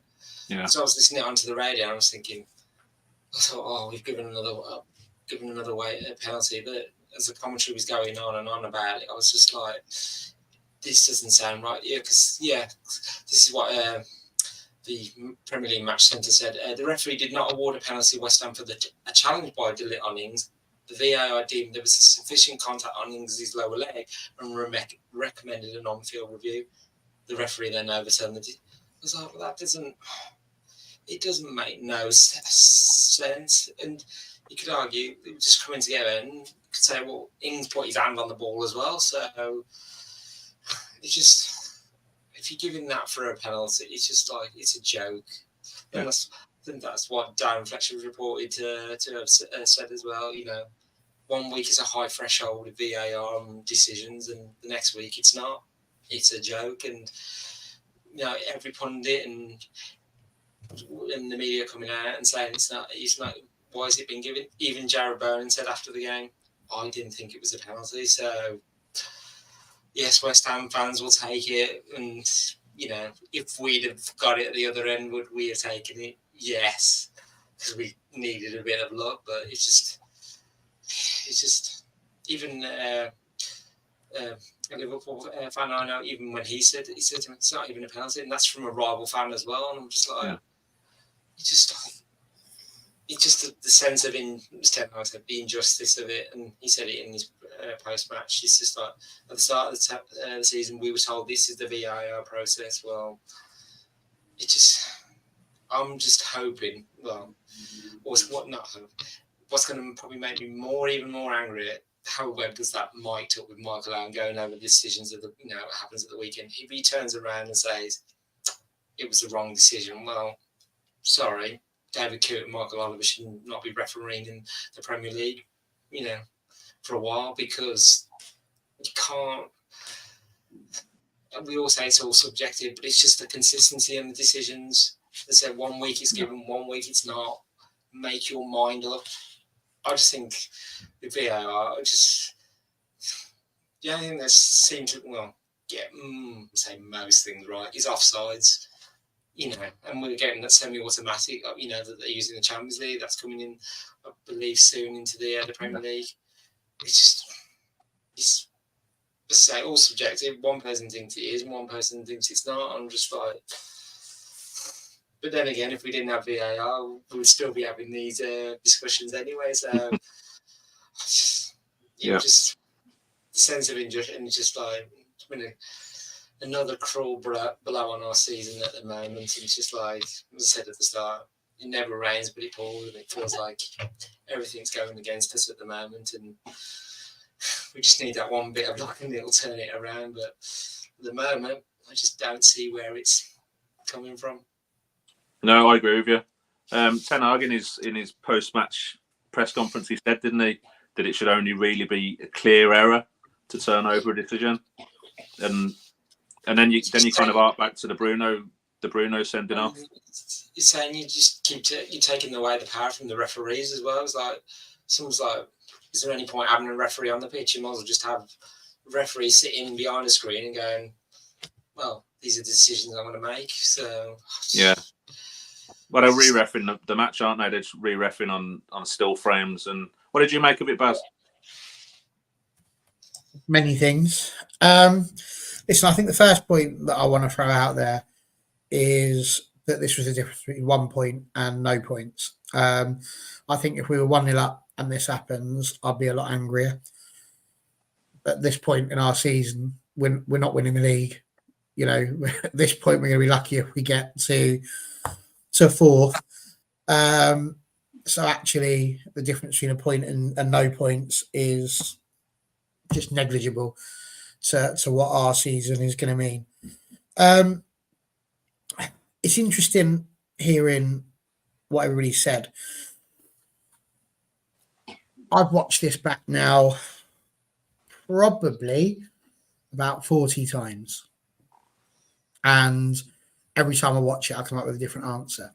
Yeah. So I was listening onto the radio. And I was thinking, we've given another way a penalty. But as the commentary was going on and on about it, I was just like, this doesn't sound right. This is what the Premier League Match Centre said. The referee did not award a penalty West Ham for a challenge by Dalot on Ings. The VAR deemed there was sufficient contact on Ings' lower leg and recommended an on-field review. The referee then overturned it. I was like, well, it doesn't make no sense. And you could argue it was just coming together and you could say, well, Ings put his hand on the ball as well. So it's just, if you're giving that for a penalty, it's just like, it's a joke. Yeah. And I think that's what Darren Fletcher was reported to have said as well. 1 week is a high threshold of VAR decisions, and the next week it's not. It's a joke, and every pundit and the media coming out and saying it's not. Why has it been given? Even Jared Bowen said after the game, I didn't think it was a penalty. So yes, West Ham fans will take it, and if we'd have got it at the other end, would we have taken it? Yes, because we needed a bit of luck. But it's just even a Liverpool fan I know, even when he said it's not even a penalty, and that's from a rival fan as well. And I'm just like, it's just the sense of the injustice of it. And he said it in his post-match. It's just like at the start of the season, we were told this is the VAR process. Well, I'm just hoping. Well, what's going to probably make me even more angry at how Webb does that mic'd up with Michael Owen going over the decisions of what happens at the weekend. If he turns around and says it was the wrong decision, well, sorry, David Coote and Michael Oliver should not be refereeing in the Premier League, for a while, because you can't. We all say it's all subjective, but it's just the consistency in the decisions. They said 1 week it's given, 1 week it's not. Make your mind up. I just think the VAR, the only thing that seemed to, say most things right, is offsides. And we're getting that semi-automatic, that they're using the Champions League. That's coming in, I believe, soon into the Premier League. It's say all subjective. One person thinks it is, and one person thinks it's not. I'm just like, but then again, if we didn't have VAR, we would still be having these discussions anyway. So, just the sense of injustice, and it's just like it's been another cruel blow on our season at the moment. It's just like, as I said at the start, it never rains, but it pours, and it feels like everything's going against us at the moment, and we just need that one bit of luck and it'll turn it around. But at the moment, I just don't see where it's coming from. No, I agree with you. Ten Hag in his post-match press conference, he said, didn't he, that it should only really be a clear error to turn over a decision, and then you kind of arc back to the Bruno sending off. You're saying you just you're taking away the power from the referees as well. It's like someone's like, is there any point having a referee on the pitch? You might as well just have referees sitting behind a screen and going, well, these are the decisions I'm going to make. So yeah. Well, they're re-reffing the match, aren't they? They're just re-reffing on still frames. And what did you make of it, Baz? Many things. Listen, I think the first point that I want to throw out there is that this was a difference between 1 point and no points. I think if we were 1-0 up and this happens, I'd be a lot angrier. At this point in our season, we're not winning the league. At this point, we're going to be lucky if we get to fourth. So actually, the difference between a point and no points is just negligible to what our season is going to mean. it's interesting hearing what everybody said. I've watched this back now probably about 40 times. And every time I watch it, I come up with a different answer.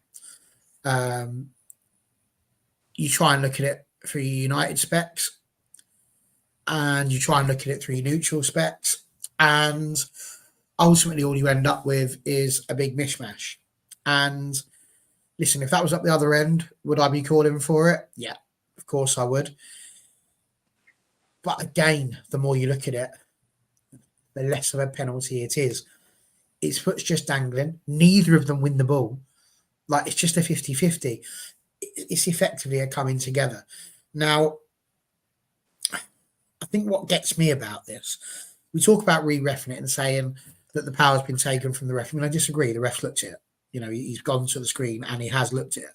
You try and look at it through your United specs, and you try and look at it through your neutral specs, and ultimately all you end up with is a big mishmash. And listen, if that was up the other end, would I be calling for it? Yeah, of course I would. But again, the more you look at it, the less of a penalty it is. It's foot's just dangling. Neither of them win the ball. Like, it's just a 50-50. It's effectively a coming together. Now, I think what gets me about this, we talk about re-reffing it and saying that the power's been taken from the ref. I mean, I disagree. The ref looked at it. You know, he's gone to the screen and he has looked at it.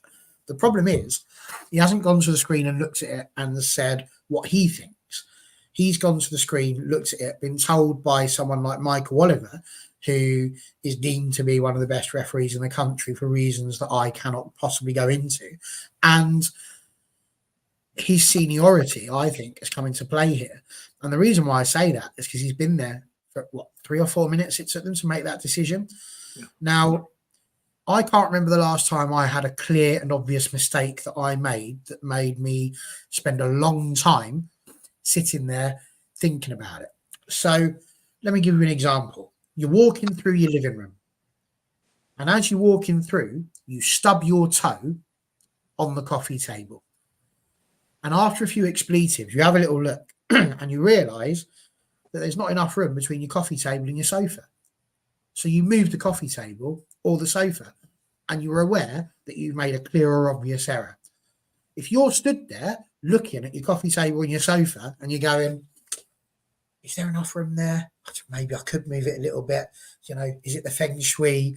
The problem is he hasn't gone to the screen and looked at it and said what he thinks. He's gone to the screen, looked at it, been told by someone like Michael Oliver, who is deemed to be one of the best referees in the country for reasons that I cannot possibly go into. And his seniority, I think, has come into play here. And the reason why I say that is because he's been there for, 3 or 4 minutes it took them to make that decision. Yeah. Now, I can't remember the last time I had a clear and obvious mistake that I made that made me spend a long time sitting there thinking about it. So let me give you an example. You're walking through your living room, and as you're walking through, you stub your toe on the coffee table. And after a few expletives, you have a little look and you realise that there's not enough room between your coffee table and your sofa. So you move the coffee table or the sofa, and you're aware that you've made a clear or obvious error. If you're stood there looking at your coffee table and your sofa and you're going, is there enough room there? Maybe I could move it a little bit. You know, is it the feng shui?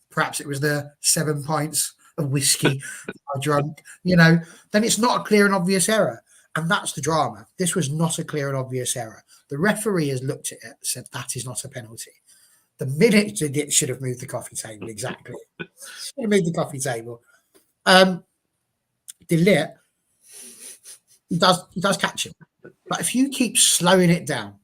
Perhaps it was the 7 pints of whiskey I drank. You know, then it's not a clear and obvious error. And that's the drama. This was not a clear and obvious error. The referee has looked at it, said that is not a penalty. The minute it should have moved the coffee table, exactly. Should have moved the coffee table. Dalot, he does catch him. But if you keep slowing it down,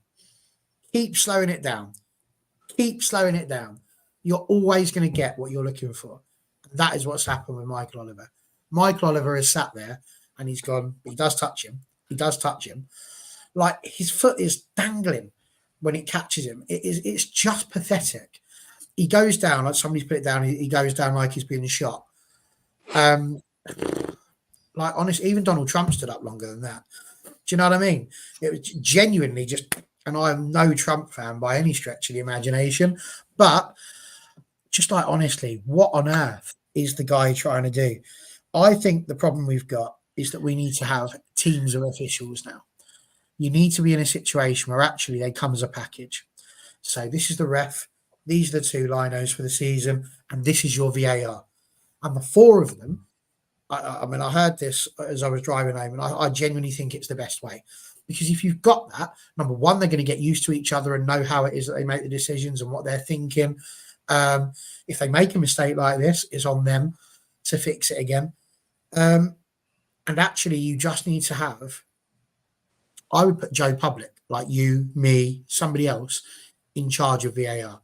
you're always going to get what you're looking for. That is what's happened with Michael Oliver. Michael Oliver has sat there and he's gone, he does touch him. Like, his foot is dangling when it catches him. It's just pathetic. He goes down, like somebody's put it down, he goes down like he's being shot. Like, honestly, even Donald Trump stood up longer than that. Do you know what I mean? It was genuinely just, and I'm no Trump fan by any stretch of the imagination, but just like, honestly, what on earth is the guy trying to do? I think the problem we've got is that we need to have teams of officials now. You need to be in a situation where actually they come as a package. So this is the ref, these are the 2 linos for the season, and this is your VAR. And the 4 of them, I mean, I heard this as I was driving home, and I genuinely think it's the best way. Because if you've got that, number one, they're going to get used to each other and know how it is that they make the decisions and what they're thinking. If they make a mistake like this, it's on them to fix it again. And actually, you just need to have, I would put Joe Public, like you, me, somebody else, in charge of VAR.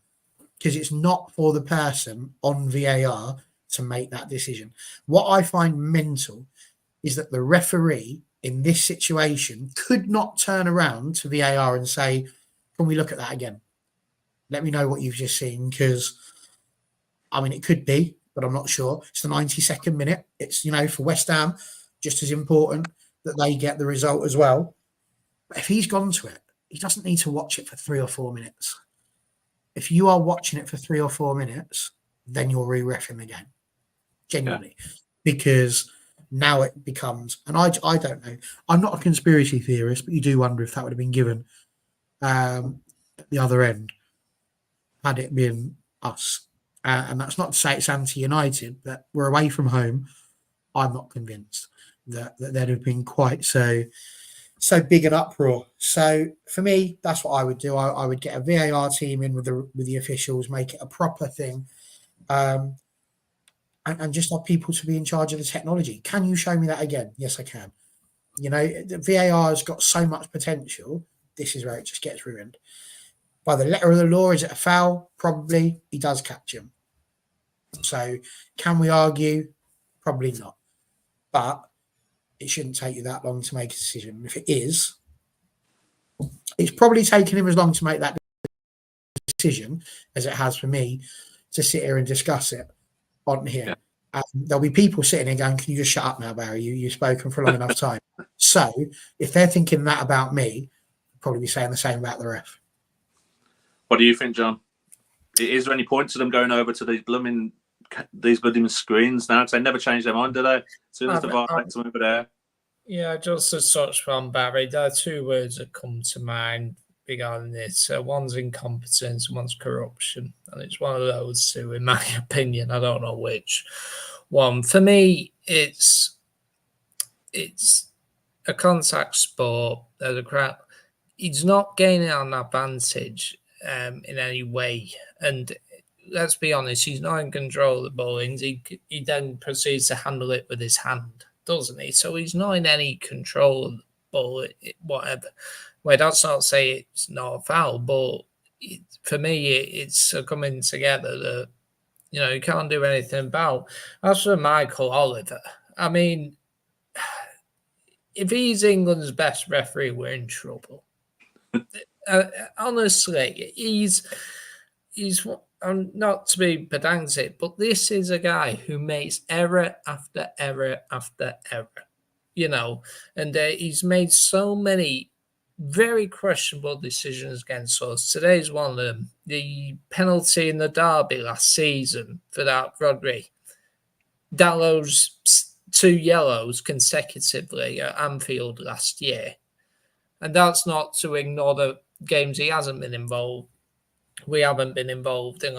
Because it's not for the person on VAR to make that decision. What I find mental is that the referee in this situation could not turn around to VAR and say, can we look at that again? Let me know what you've just seen, because, I mean, it could be, but I'm not sure. It's the 92nd minute. It's, you know, for West Ham, just as important that they get the result as well. But if he's gone to it, he doesn't need to watch it for 3 or 4 minutes. If you are watching it for 3 or 4 minutes, then you're re-reffing the game. Genuinely. Yeah. Because now it becomes, and I don't know, I'm not a conspiracy theorist, but you do wonder if that would have been given at the other end had it been us. And that's not to say it's anti-United, but we're away from home. I'm not convinced that there'd have been quite so big an uproar. So for me, that's what I would do. I would get a VAR team in with the officials, make it a proper thing, and just have people to be in charge of the technology. Can you show me that again? Yes, I can. The VAR has got so much potential. This is where it just gets ruined. By the letter of the law, is it a foul? Probably. He does catch him. So can we argue? Probably not. But it shouldn't take you that long to make a decision. If it is, it's probably taken him as long to make that decision as it has for me to sit here and discuss it on here. Yeah. There'll be people sitting here going, can you just shut up now, Barry? You've spoken for a long enough time. So if they're thinking that about me, they'll probably be saying the same about the ref. What do you think, John? Is there any point to them going over to these blooming screens now? Because they never change their mind, do they? As soon as the VAR takes them over there. Yeah, just as such from Barry, there are two words that come to mind regarding this. One's incompetence, one's corruption. And it's one of those two, in my opinion. I don't know which one. For me, it's a contact sport. There's a crowd. He's not gaining an advantage in any way. And let's be honest, he's not in control of the ball. He then proceeds to handle it with his hand, doesn't he? So he's not in any control of the ball, whatever. Well, that's not to say it's not a foul, but for me, it's a coming together that, you can't do anything about. As for Michael Oliver, I mean, if he's England's best referee, we're in trouble. Honestly, he's not to be pedantic, but this is a guy who makes error after error after error, and he's made so many very questionable decisions against us. Today's one of them. The penalty in the derby last season for that Rodri. Dalot's 2 yellows consecutively at Anfield last year. And that's not to ignore the games he hasn't been involved. We haven't been involved in,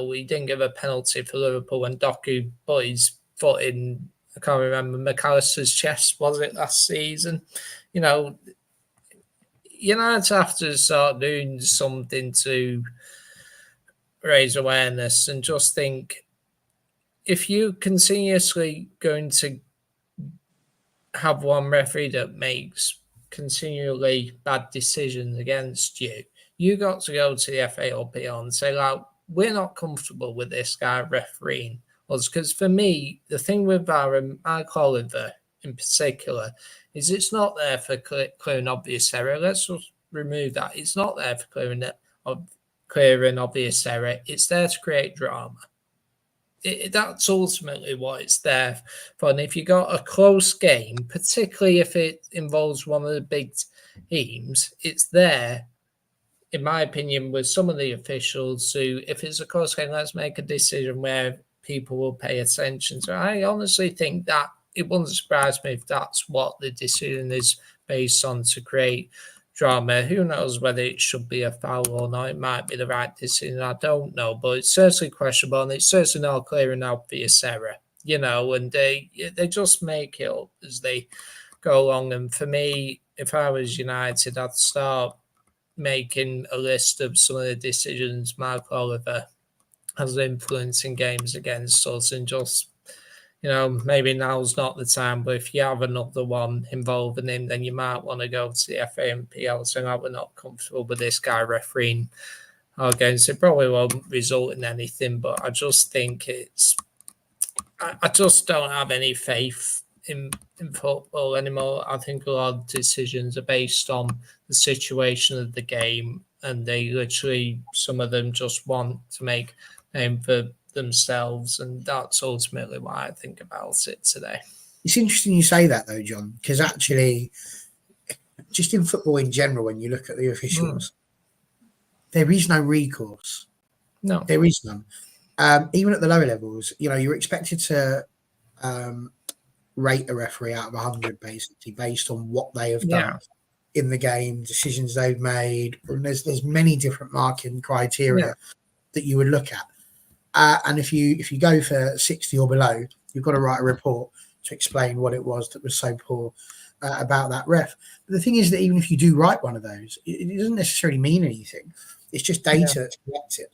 we didn't give a penalty for Liverpool when Doku put his foot in, I can't remember, McAllister's chest, was it, last season? United have to start doing something to raise awareness and just think, if you continuously going to have one referee that makes continually bad decisions against you, you got to go to the FALPL and say, we're not comfortable with this guy refereeing us. Because for me, the thing with VAR and Mike Oliver in particular is it's not there for clear and obvious error. Let's just remove that. It's not there for clear and obvious error. It's there to create drama. That's ultimately what it's there for. And if you got a close game, particularly if it involves one of the big teams, it's there, in my opinion, with some of the officials who, if it's a close game, let's make a decision where people will pay attention. So I honestly think that it wouldn't surprise me if that's what the decision is based on, to create drama. Who knows whether it should be a foul or not? It might be the right decision. I don't know, but it's certainly questionable, and it's certainly not clear and obvious error. And they just make it up as they go along. And for me, if I was United, I'd start making a list of some of the decisions Mark Oliver has influence in games against us, and just, maybe now's not the time, but if you have another one involving him, then you might want to go to the FAMPL saying, we're not comfortable with this guy refereeing our games. It probably won't result in anything, but I just think I just don't have any faith in football anymore. I think a lot of decisions are based on the situation of the game, and they literally, some of them just want to make a name for themselves, and that's ultimately why I think about it today. It's interesting you say that, though, John, because actually, just in football in general, when you look at the officials, there is no recourse. No, there is none. Even at the lower levels, you're expected to rate a referee out of 100, basically, based on what they have done in the game, decisions they've made. And there's many different marking criteria that you would look at. And if you go for 60 or below, you've got to write a report to explain what it was that was so poor about that ref. But the thing is that even if you do write one of those, it doesn't necessarily mean anything. It's just data that's collected.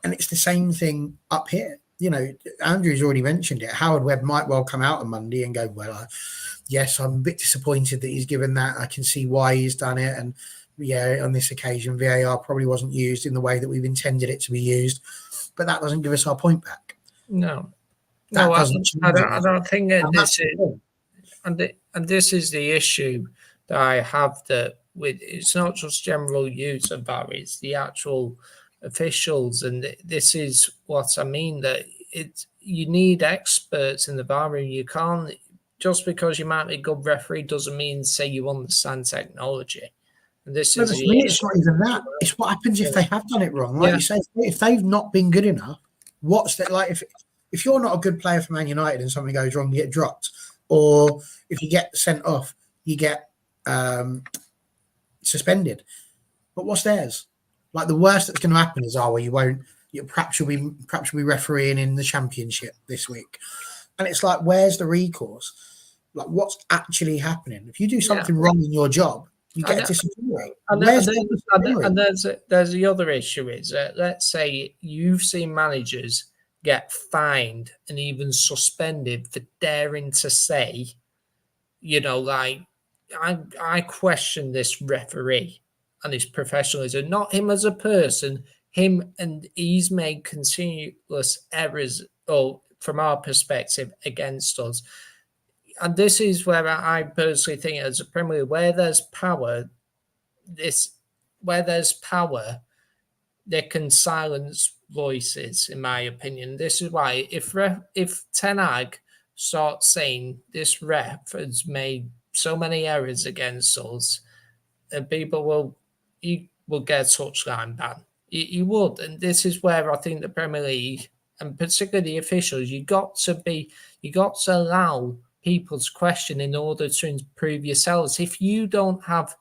And it's the same thing up here. You know, Andrew's already mentioned it. Howard Webb might well come out on Monday and go, well, yes, I'm a bit disappointed that he's given that. I can see why he's done it. And yeah, on this occasion, VAR probably wasn't used in the way that we've intended it to be used. But that doesn't give us our point back. No. That No, doesn't I don't think that this is, and and this is the issue that I have, that with, it's not just general use of VAR, it's the actual officials, and this is what I mean, that you need experts in the VAR room. You can't, just because you might be a good referee doesn't mean say you understand technology. And this is it's not even that. It's what happens if they have done it wrong. Like you say, if they've not been good enough, what's that like? If you're not a good player for Man United and something goes wrong, you get dropped, or if you get sent off, you get suspended. But what's theirs? Like, the worst that's going to happen is, well, you won't. Perhaps you'll be refereeing in the Championship this week, and it's like, where's the recourse? Like, what's actually happening? If you do something wrong in your job, you get a disciplinary. And there's the other issue is that, let's say you've seen managers get fined and even suspended for daring to say, you know, like, I question this referee and his professionalism, not him as a person, him, and he's made continuous errors, or from our perspective, against us. And this is where I personally think, as a Premier League, where there's power, they can silence voices, in my opinion. This is why if Ten Hag starts saying this ref has made so many errors against us, and he will get a touchline ban. He would, and this is where I think the Premier League, and particularly the officials, you got to allow people to question in order to improve yourselves. If you don't have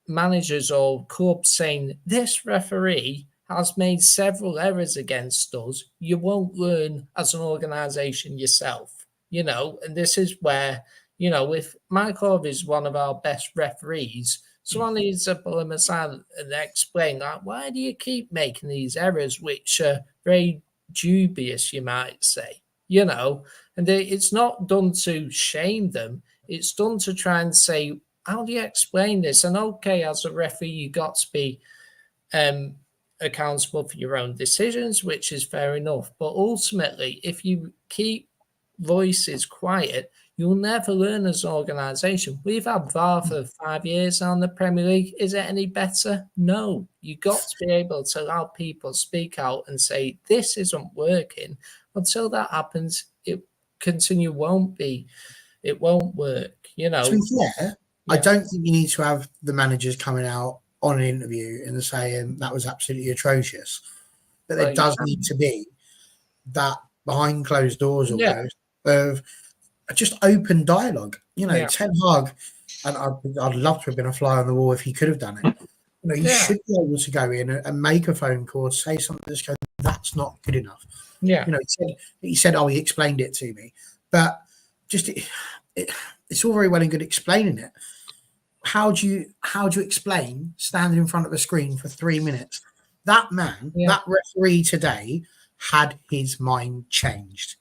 managers or clubs saying this referee has made several errors against us, you won't learn as an organisation yourself, you know. And this is where, you know, if Michael Hove is one of our best referees, someone needs to pull him aside and explain, like, why do you keep making these errors, which are very dubious, you might say, you know. And it's not done to shame them. It's done to try and say, how do you explain this? And okay, as a referee, you got to be accountable for your own decisions, which is fair enough. But ultimately, if you keep voices quiet, you'll never learn as an organisation. We've had VAR for 5 years now in the Premier League. Is it any better? No. You've got to be able to allow people to speak out and say, this isn't working. Until that happens, it won't work, you know. To be fair, I don't think you need to have the managers coming out on an interview and saying that was absolutely atrocious. But there does need to be that behind closed doors almost of just open dialogue. You know, Ten Hag, and I'd love to have been a fly on the wall if he could have done it. You know, you should be able to go in and make a phone call, say something that's not good enough. Yeah. You know, he said, he explained it to me. But just it's all very well and good explaining it. How do you explain standing in front of a screen for 3 minutes? That man, that referee today, had his mind changed,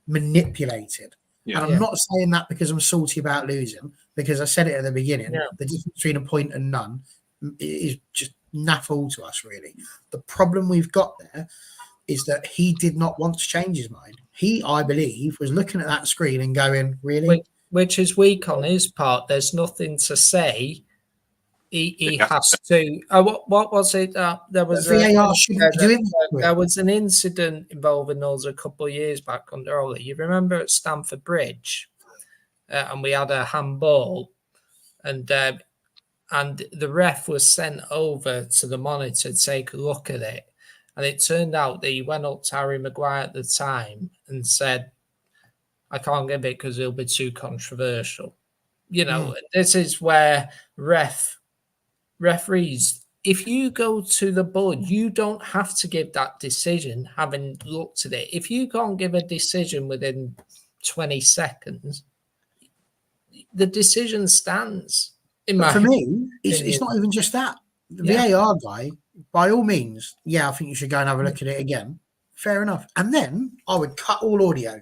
manipulated. And I'm not saying that because I'm salty about losing, because I said it at the beginning. The difference between a point and none is just naff all to us, really. The problem we've got there is that he did not want to change his mind. He, I believe, was looking at that screen and going, really? Which is weak on his part. There's nothing to say. He has to. What was it? There was VAR shouldn't be doing that. There was an incident involving us a couple of years back under Ollie. You remember at Stamford Bridge, and we had a handball, and the ref was sent over to the monitor to take a look at it. And it turned out that he went up to Harry Maguire at the time and said, I can't give it because it'll be too controversial. You know, this is where referees, if you go to the board, you don't have to give that decision having looked at it. If you can't give a decision within 20 seconds, the decision stands. For me, it's not even just that. The VAR guy, by all means, yeah, I think you should go and have a look at it again. Fair enough. And then I would cut all audio.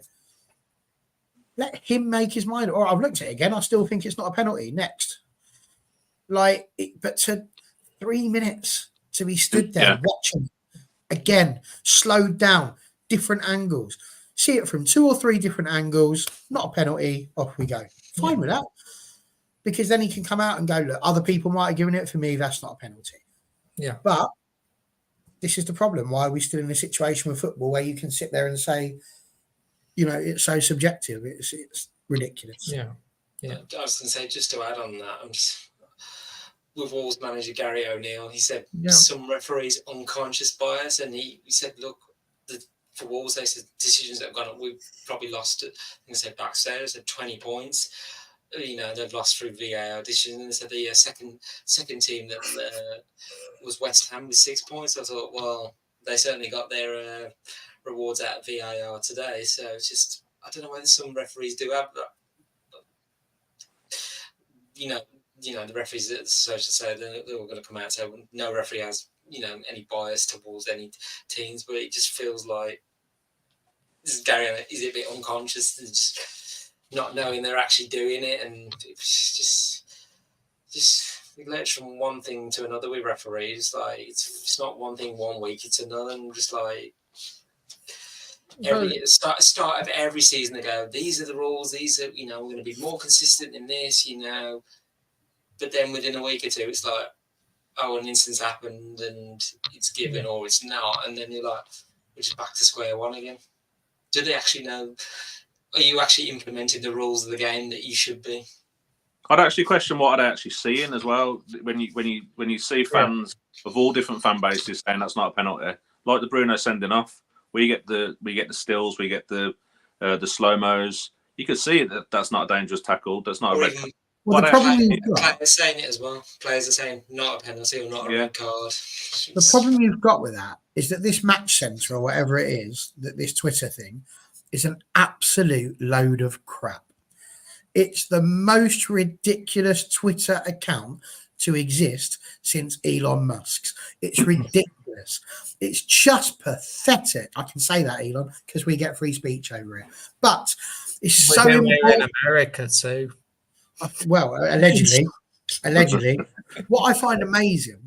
Let him make his mind. Or I've looked at it again. I still think it's not a penalty. Next. But to 3 minutes to be stood there watching again, slowed down, different angles. See it from 2 or 3 different angles. Not a penalty. Off we go. Fine with that. Because then he can come out and go, look, other people might have given it. For me, that's not a penalty. Yeah. But this is the problem. Why are we still in a situation with football where you can sit there and say, it's so subjective? It's ridiculous. Yeah. I was going to say, just to add on that, with Wolves manager Gary O'Neill, he said some referees unconscious bias, and he said, look, for Wolves, they said decisions that have gone up, we've probably lost, I think they said backstairs at 20 points. They've lost through VAR decisions. And they said the second team that was West Ham with 6 points. I thought, well, they certainly got their rewards out of VAR today. So it's just, I don't know whether some referees do have that. The referees, so to say, they're all going to come out and say, well, no referee has, any bias towards any teams, but it just feels like this is Gary. Is it a bit unconscious and just not knowing they're actually doing it, and it's just it lets from one thing to another with referees. Like it's not one thing one week, it's another, and just like start of every season they go, these are the rules, these are we're going to be more consistent in this, but then within a week or two it's like, oh, an instance happened and it's given or it's not, and then you're like, we're just back to square one again. Do they actually know? Are you actually implementing the rules of the game that you should be? I'd actually question what are they actually seeing as well. When you see fans of all different fan bases saying that's not a penalty, like the Bruno sending off, we get the stills, we get the slow-mos. You could see that's not a dangerous tackle. That's not a red card. Well, the problem players are saying it as well. Players are saying not a penalty or not a red card. The problem you've got with that is that this match centre or whatever it is, that this Twitter thing, is an absolute load of crap. It's the most ridiculous Twitter account to exist since Elon Musk's. It's ridiculous. It's just pathetic. I can say that, Elon, because we get free speech over it. But it's so important. In America too. Well, allegedly. What I find amazing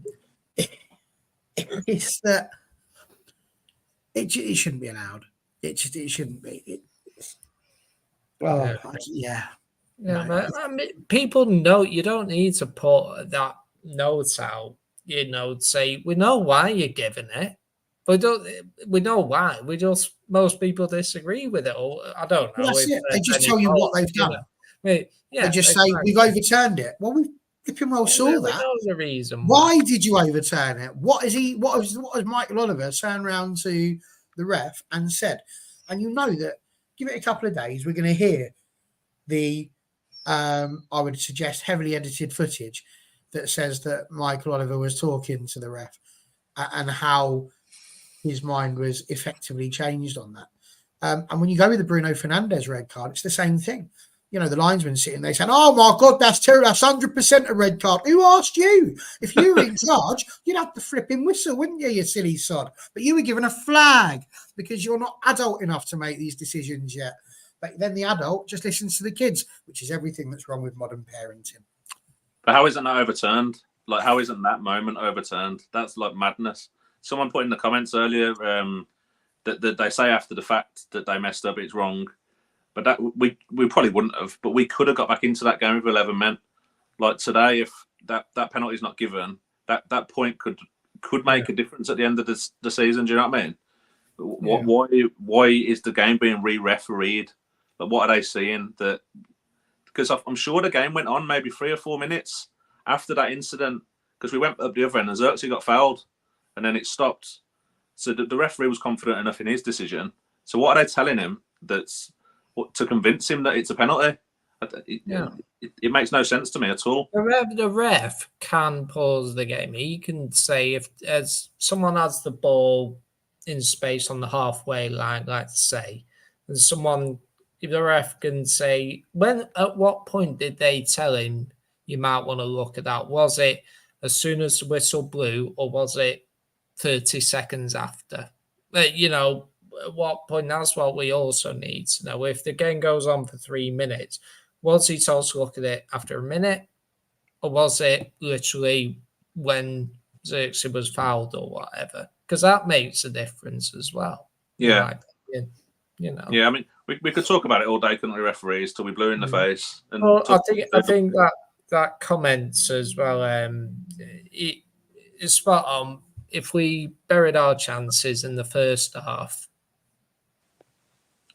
is that it shouldn't be allowed. It shouldn't be. But I mean, people know you don't need to put that note out. Say we know why you're giving it, but we know why. Most people disagree with it, or I don't know. Well, that's it. They just tell you what they've done. They just say we've overturned it. Well, we flipping well saw that. Know the reason why did you overturn it? What has Michael Oliver turned around to the ref and said? And that give it a couple of days, we're going to hear the I would suggest heavily edited footage that says that Michael Oliver was talking to the ref and how his mind was effectively changed on that. And when you go with the Bruno Fernandes red card, it's the same thing. The linesman sitting there saying, oh my God, that's terrible. That's 100% a red card. Who asked you? If you were in charge, you'd have to flipping whistle, wouldn't you silly sod? But you were given a flag because you're not adult enough to make these decisions yet. But then the adult just listens to the kids, which is everything that's wrong with modern parenting. But how isn't that overturned? Like, how isn't that moment overturned? That's like madness. Someone put in the comments earlier that they say after the fact that they messed up, it's wrong. But that we probably wouldn't have. But we could have got back into that game with 11 men. Like today, if that penalty is not given, that point could make a difference at the end of the season. Do you know what I mean? Why is the game being re-refereed? Like, what are they seeing? Because I'm sure the game went on maybe 3 or 4 minutes after that incident. Because we went up the other end and Xerxes got fouled, and then it stopped. So the referee was confident enough in his decision. So what are they telling him to convince him that it's a penalty? It makes no sense to me at all. The ref can pause the game. He can say if as someone has the ball in space on the halfway line, let's say, and if the ref can say, at what point did they tell him you might want to look at that? Was it as soon as the whistle blew, or was it 30 seconds after. But, you know, at what point, that's what we also need to know. If the game goes on for 3 minutes, was he told to look at it after a minute? Or was it literally when Xerxes was fouled or whatever? Because that makes a difference as well. Yeah. You know. Yeah, I mean, we could talk about it all day, couldn't we, referees, till we blew in the face. And well, I think that comments as well, it's spot on. If we buried our chances in the first half,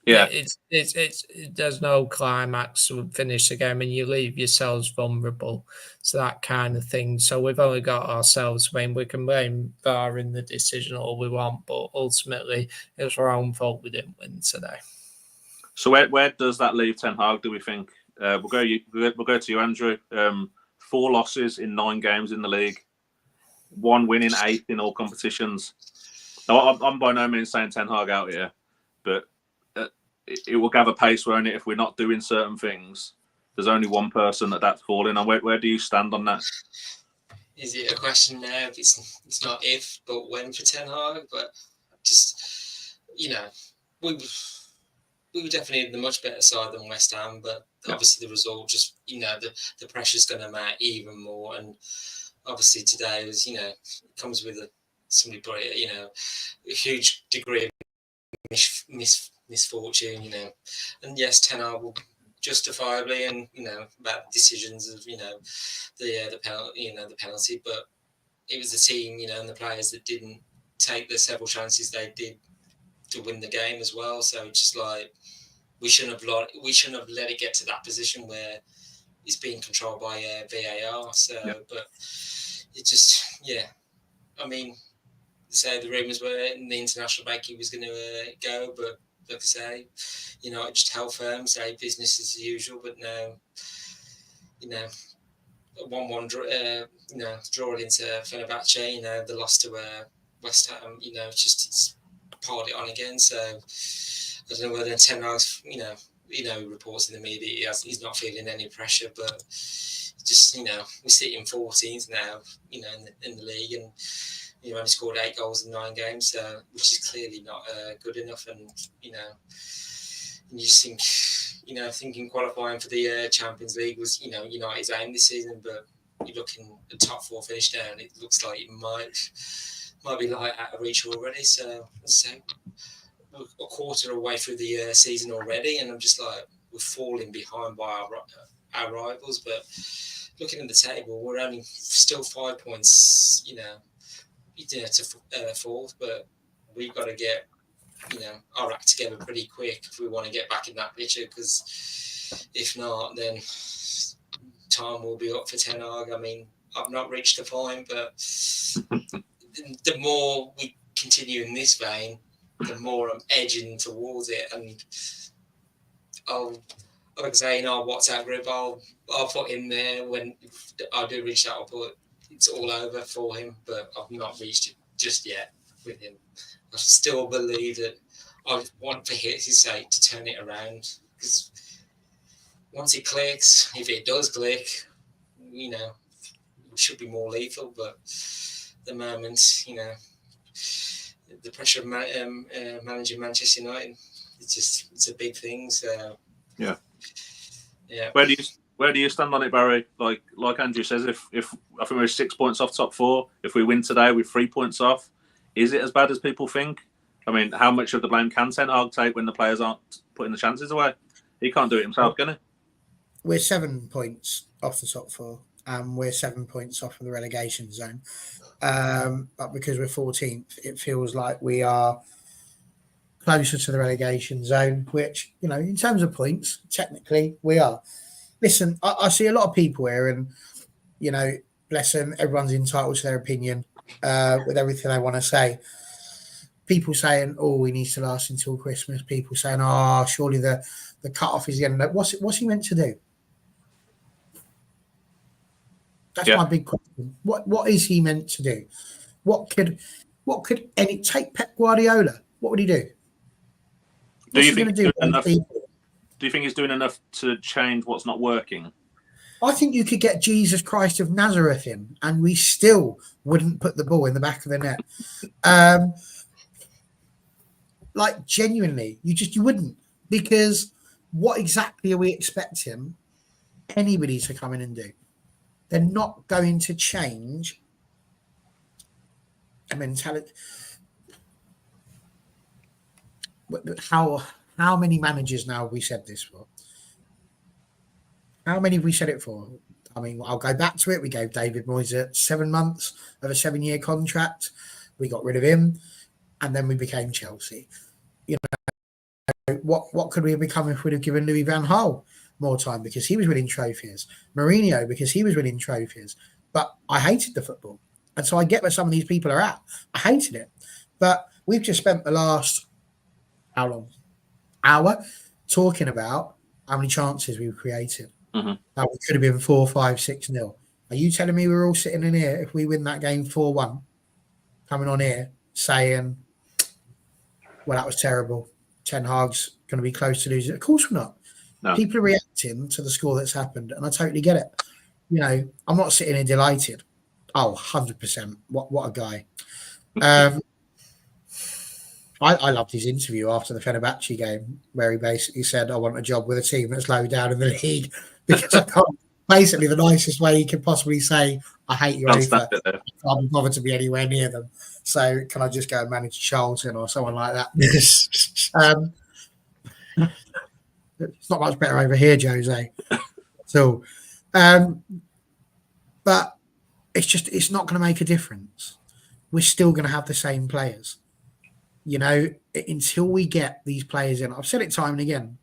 yeah, there's no climax to finish the game, and you leave yourselves vulnerable to that kind of thing. So we've only got ourselves to blame. We can blame VAR in the decision all we want, but ultimately it's our own fault we didn't win today. So where does that leave Ten Hag, do we think? We'll go to you, Andrew. 4 losses in 9 games in the league, 1 win in 8 in all competitions. Now, I'm by no means saying Ten Hag out here, but it will gather pace, won't it? If we're not doing certain things, there's only one person that's falling on. Where do you stand on that? Is it a question now? It's not if, but when for Ten Hag. But just, you know, we were definitely the much better side than West Ham, but obviously the result just, you know, the pressure's going to mount even more. And obviously today was, you know, comes with somebody put it, you know, a huge degree of misfortune, you know. And yes, Ten Hag will justifiably, and you know, about decisions of, you know, the penalty, but it was the team, you know, and the players that didn't take the several chances they did to win the game as well. So it's just like we shouldn't have let it get to that position where it's being controlled by VAR. So, but it just, I mean, say the rumours were in the international break he was going to go, but like I say, you know, it just held firm, say business as usual. But now, you know, 1-1 draw into Fenerbahce, you know, the loss to West Ham, you know, it's piled it on again. So I don't know whether Ten Hag's, you know, reports in the media he's not feeling any pressure, but just, you know, we sit in 14th now, you know, in the league, and you know, only scored 8 goals in 9 games, so which is clearly not good enough. And you know, and you just think, you know, thinking qualifying for the Champions League was, you know, United's aim this season, but you're looking at top 4 finish now, and it looks like it might be like out of reach already. So we're a quarter away through the season already, and I'm just like, we're falling behind by our rivals. But looking at the table, we're only still 5 points, you know, to fourth, but we've got to get, you know, our act together pretty quick if we want to get back in that picture, because if not, then time will be up for Ten Hag. I mean, I've not reached the point, but the more we continue in this vein, the more I'm edging towards it. And like I say, in our WhatsApp group, I'll put in there when I do reach that, I'll put it's all over for him, but I've not reached it just yet with him. I still believe that I want for his sake to turn it around, because once it clicks, if it does click, you know, it should be more lethal. But at the moment, you know, the pressure of managing Manchester United, it's a big thing. So yeah. Where do you stand on it, Barry? Like Andrew says, if I think we're 6 points off top 4, if we win today, we're 3 points off. Is it as bad as people think? I mean, how much of the blame can Ten Hag take when the players aren't putting the chances away? He can't do it himself, can he? We're 7 points off the top 4, and we're 7 points off of the relegation zone. But because we're 14th, it feels like we are closer to the relegation zone, which, you know, in terms of points, technically we are. Listen, I see a lot of people here, and, you know, bless them, everyone's entitled to their opinion with everything they want to say. People saying, oh, we need to last until Christmas. People saying, oh, surely the cut-off is the end. What's he meant to do? That's my big question. What is he meant to do? What could any take Pep Guardiola? What would he do? Do you think he's doing enough to change what's not working? I think you could get Jesus Christ of Nazareth in, and we still wouldn't put the ball in the back of the net. Like genuinely, you wouldn't, because what exactly are we expecting anybody to come in and do? They're not going to change a mentality. How many managers now have we said this for? How many have we said it for? I mean, I'll go back to it. We gave David Moyes 7 months of a 7-year contract. We got rid of him, and then we became Chelsea. You know, what could we have become if we'd have given Louis van Gaal more time, because he was winning trophies? Mourinho, because he was winning trophies. But I hated the football. And so I get where some of these people are at. I hated it. But we've just spent the last, how long? Hour talking about how many chances we've created. Mm-hmm. Now, we could have been 4, 5, 6-0. Are you telling me we're all sitting in here, if we win that game 4-1, coming on here saying, well, that was terrible, Ten Hag's going to be close to losing? Of course we're not. No. People are reacting to the score that's happened, and I totally get it. You know, I'm not sitting here delighted. Oh, 100%. What a guy. I loved his interview after the Fenerbahce game, where he basically said, I want a job with a team that's low down in the league, because I can't, basically the nicest way he could possibly say, I hate you, I can't be bothered to be anywhere near them. So can I just go and manage Charlton or someone like that? It's not much better over here, Jose. So, but it's not going to make a difference. We're still going to have the same players. You know, until we get these players in. I've said it time and again,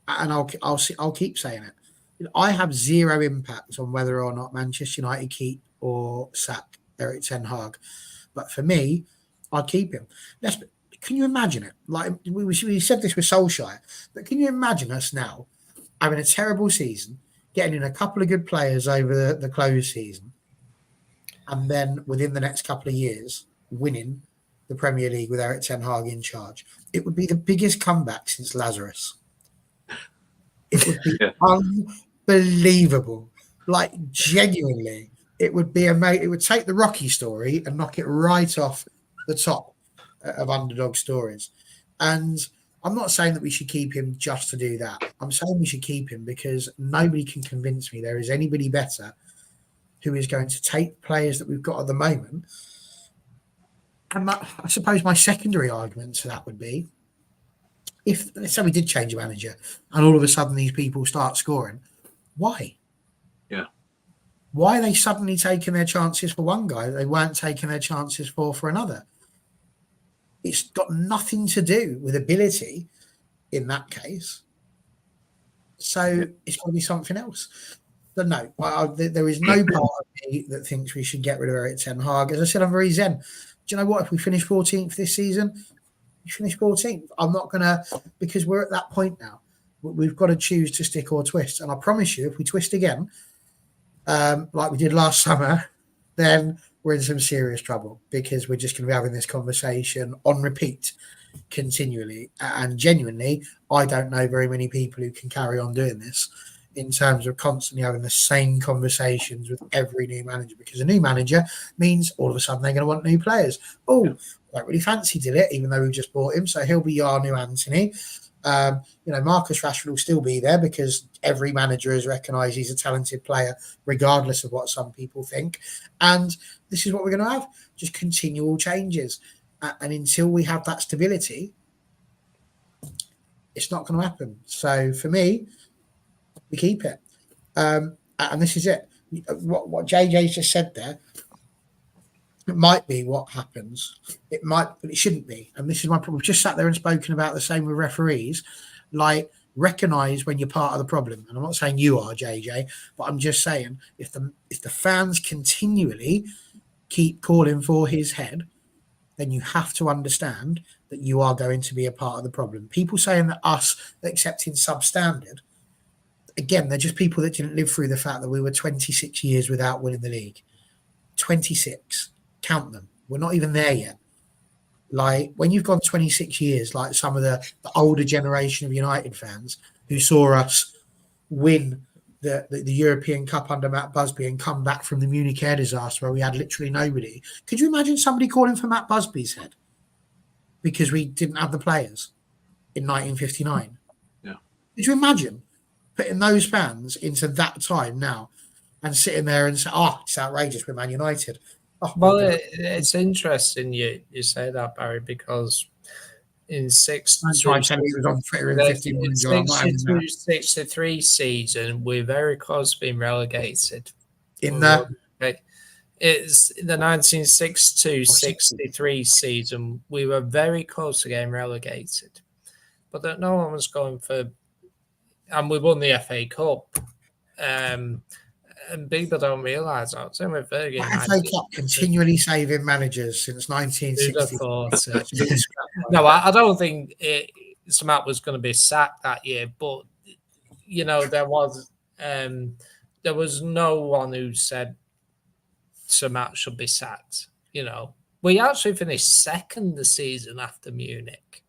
and I'll keep saying it. You know, I have zero impact on whether or not Manchester United keep or sack Erik Ten Hag. But for me, I'd keep him. Can you imagine it? Like we said this with Solskjaer, but can you imagine us now having a terrible season, getting in a couple of good players over the close season, and then within the next couple of years winning the Premier League with Erik Ten Hag in charge? It would be the biggest comeback since Lazarus. It would be unbelievable. Like, genuinely, it would be amazing. It would take the Rocky story and knock it right off the top of underdog stories. And I'm not saying that we should keep him just to do that. I'm saying we should keep him because nobody can convince me there is anybody better who is going to take players that we've got at the moment. And I suppose my secondary argument to that would be, if let's say we did change a manager and all of a sudden these people start scoring, why? Yeah. Why are they suddenly taking their chances for one guy that they weren't taking their chances for another? It's got nothing to do with ability in that case. So it's got to be something else. But no, there is no part of me that thinks we should get rid of Erik Ten Hag. As I said, I'm very zen. Do you know what? If we finish 14th this season, we finish 14th. I'm not going to, because we're at that point now. We've got to choose to stick or twist. And I promise you, if we twist again, like we did last summer, then we're in some serious trouble, because we're just going to be having this conversation on repeat continually. And genuinely, I don't know very many people who can carry on doing this in terms of constantly having the same conversations with every new manager, because a new manager means all of a sudden they're going to want new players. Oh, I don't really fancy Dalot, even though we've just bought him, so he'll be our new Anthony. Marcus Rashford will still be there because every manager has recognised he's a talented player, regardless of what some people think. And this is what we're going to have, just continual changes. And until we have that stability, it's not going to happen. So for me, we keep it. And this is it. What JJ just said there, it might be what happens. It might, but it shouldn't be. And this is my problem. We've just sat there and spoken about the same with referees. Like, recognise when you're part of the problem. And I'm not saying you are, JJ, but I'm just saying if the fans continually keep calling for his head, then you have to understand that you are going to be a part of the problem. People saying that us accepting substandard, again, they're just people that didn't live through the fact that we were 26 years without winning the league. 26. Count them. We're not even there yet. Like, when you've gone 26 years, like some of the older generation of United fans who saw us win the European Cup under Matt Busby and come back from the Munich air disaster where we had literally nobody. Could you imagine somebody calling for Matt Busby's head because we didn't have the players in 1959? Yeah. Could you imagine putting those fans into that time now and sitting there and say, "Oh, it's outrageous, we're Man United." Oh, Well, it's interesting you say that, Barry, because in sometimes somebody was on Twitter in 59 going, "I'm not having that." 62-63 season, we're very close to being relegated. In the It's the 1962-63 season, we were very close to getting relegated. But that no one was going for, and we won the FA Cup. And people don't realise that. Same with Fergie. FA Cup continually saving managers since 1960. No, I don't think Samat was going to be sacked that year, but you know there was no one who said Samat should be sacked. You know, we actually finished second the season after Munich.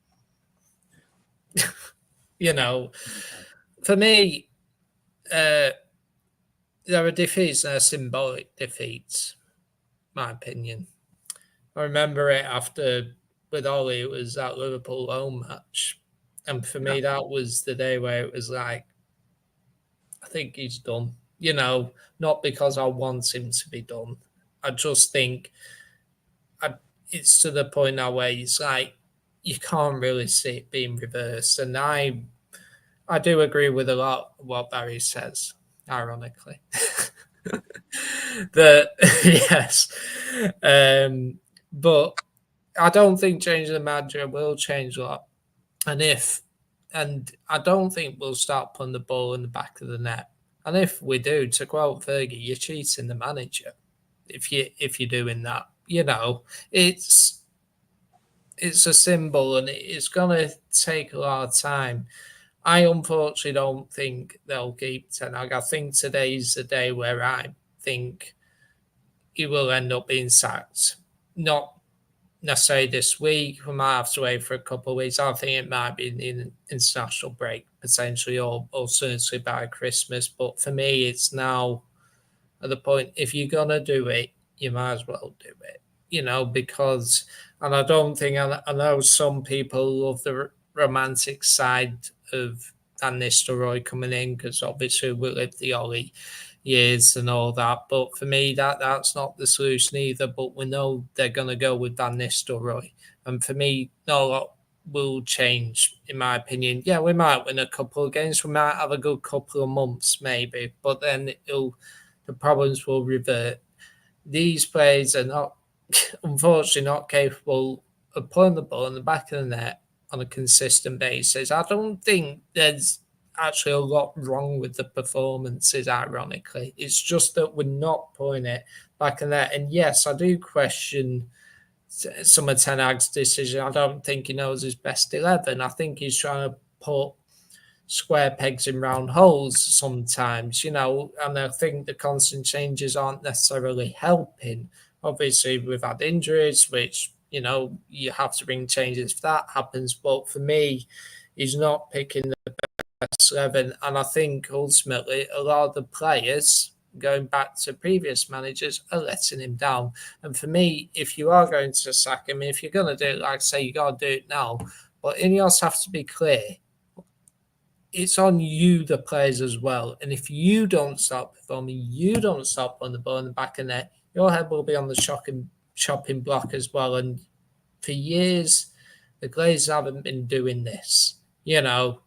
You know, for me, there are defeats and are symbolic defeats, my opinion. I remember it after with Ollie, it was that Liverpool home match. And for me, that was the day where it was like, I think he's done. You know, not because I want him to be done. I just think it's to the point now where it's like, you can't really see it being reversed. And I do agree with a lot of what Barry says, ironically. Yes. But I don't think changing the manager will change a lot. And I don't think we'll start putting the ball in the back of the net. And if we do, to quote Fergie, you're cheating the manager if you're doing that. You know, it's a symbol and it's gonna take a lot of time. I unfortunately don't think they'll keep Ten Hag. I think today's the day where I think he will end up being sacked. Not necessarily this week. We might have to wait for a couple of weeks. I think it might be in the international break, potentially, or certainly by Christmas. But for me, it's now at the point, if you're going to do it, you might as well do it. You know, because, and I don't think, I know some people love the romantic side of Van Nistelrooy coming in because obviously we lived the Ollie years and all that. But for me, that's not the solution either. But we know they're going to go with Van Nistelrooy. And for me, no lot will change, in my opinion. Yeah, we might win a couple of games. We might have a good couple of months, maybe. But then the problems will revert. These players are not, unfortunately, not capable of putting the ball in the back of the net on a consistent basis. I don't think there's actually a lot wrong with the performances, ironically. It's just that we're not putting it back in there. And yes, I do question some of Ten Hag's decision. I don't think he knows his best 11. I think he's trying to put square pegs in round holes sometimes, you know, and I think the constant changes aren't necessarily helping. Obviously, we've had injuries, which, you know, you have to bring changes if that happens. But for me, he's not picking the best 11. And I think ultimately a lot of the players, going back to previous managers, are letting him down. And for me, if you are going to sack him, if you're going to do it, like I say, you got to do it now. But Ineos have to be clear. It's on you, the players, as well. And if you don't start performing, you don't start putting the ball in the back of the net, your head will be on the chopping block as well. And for years, the Glazers haven't been doing this, you know.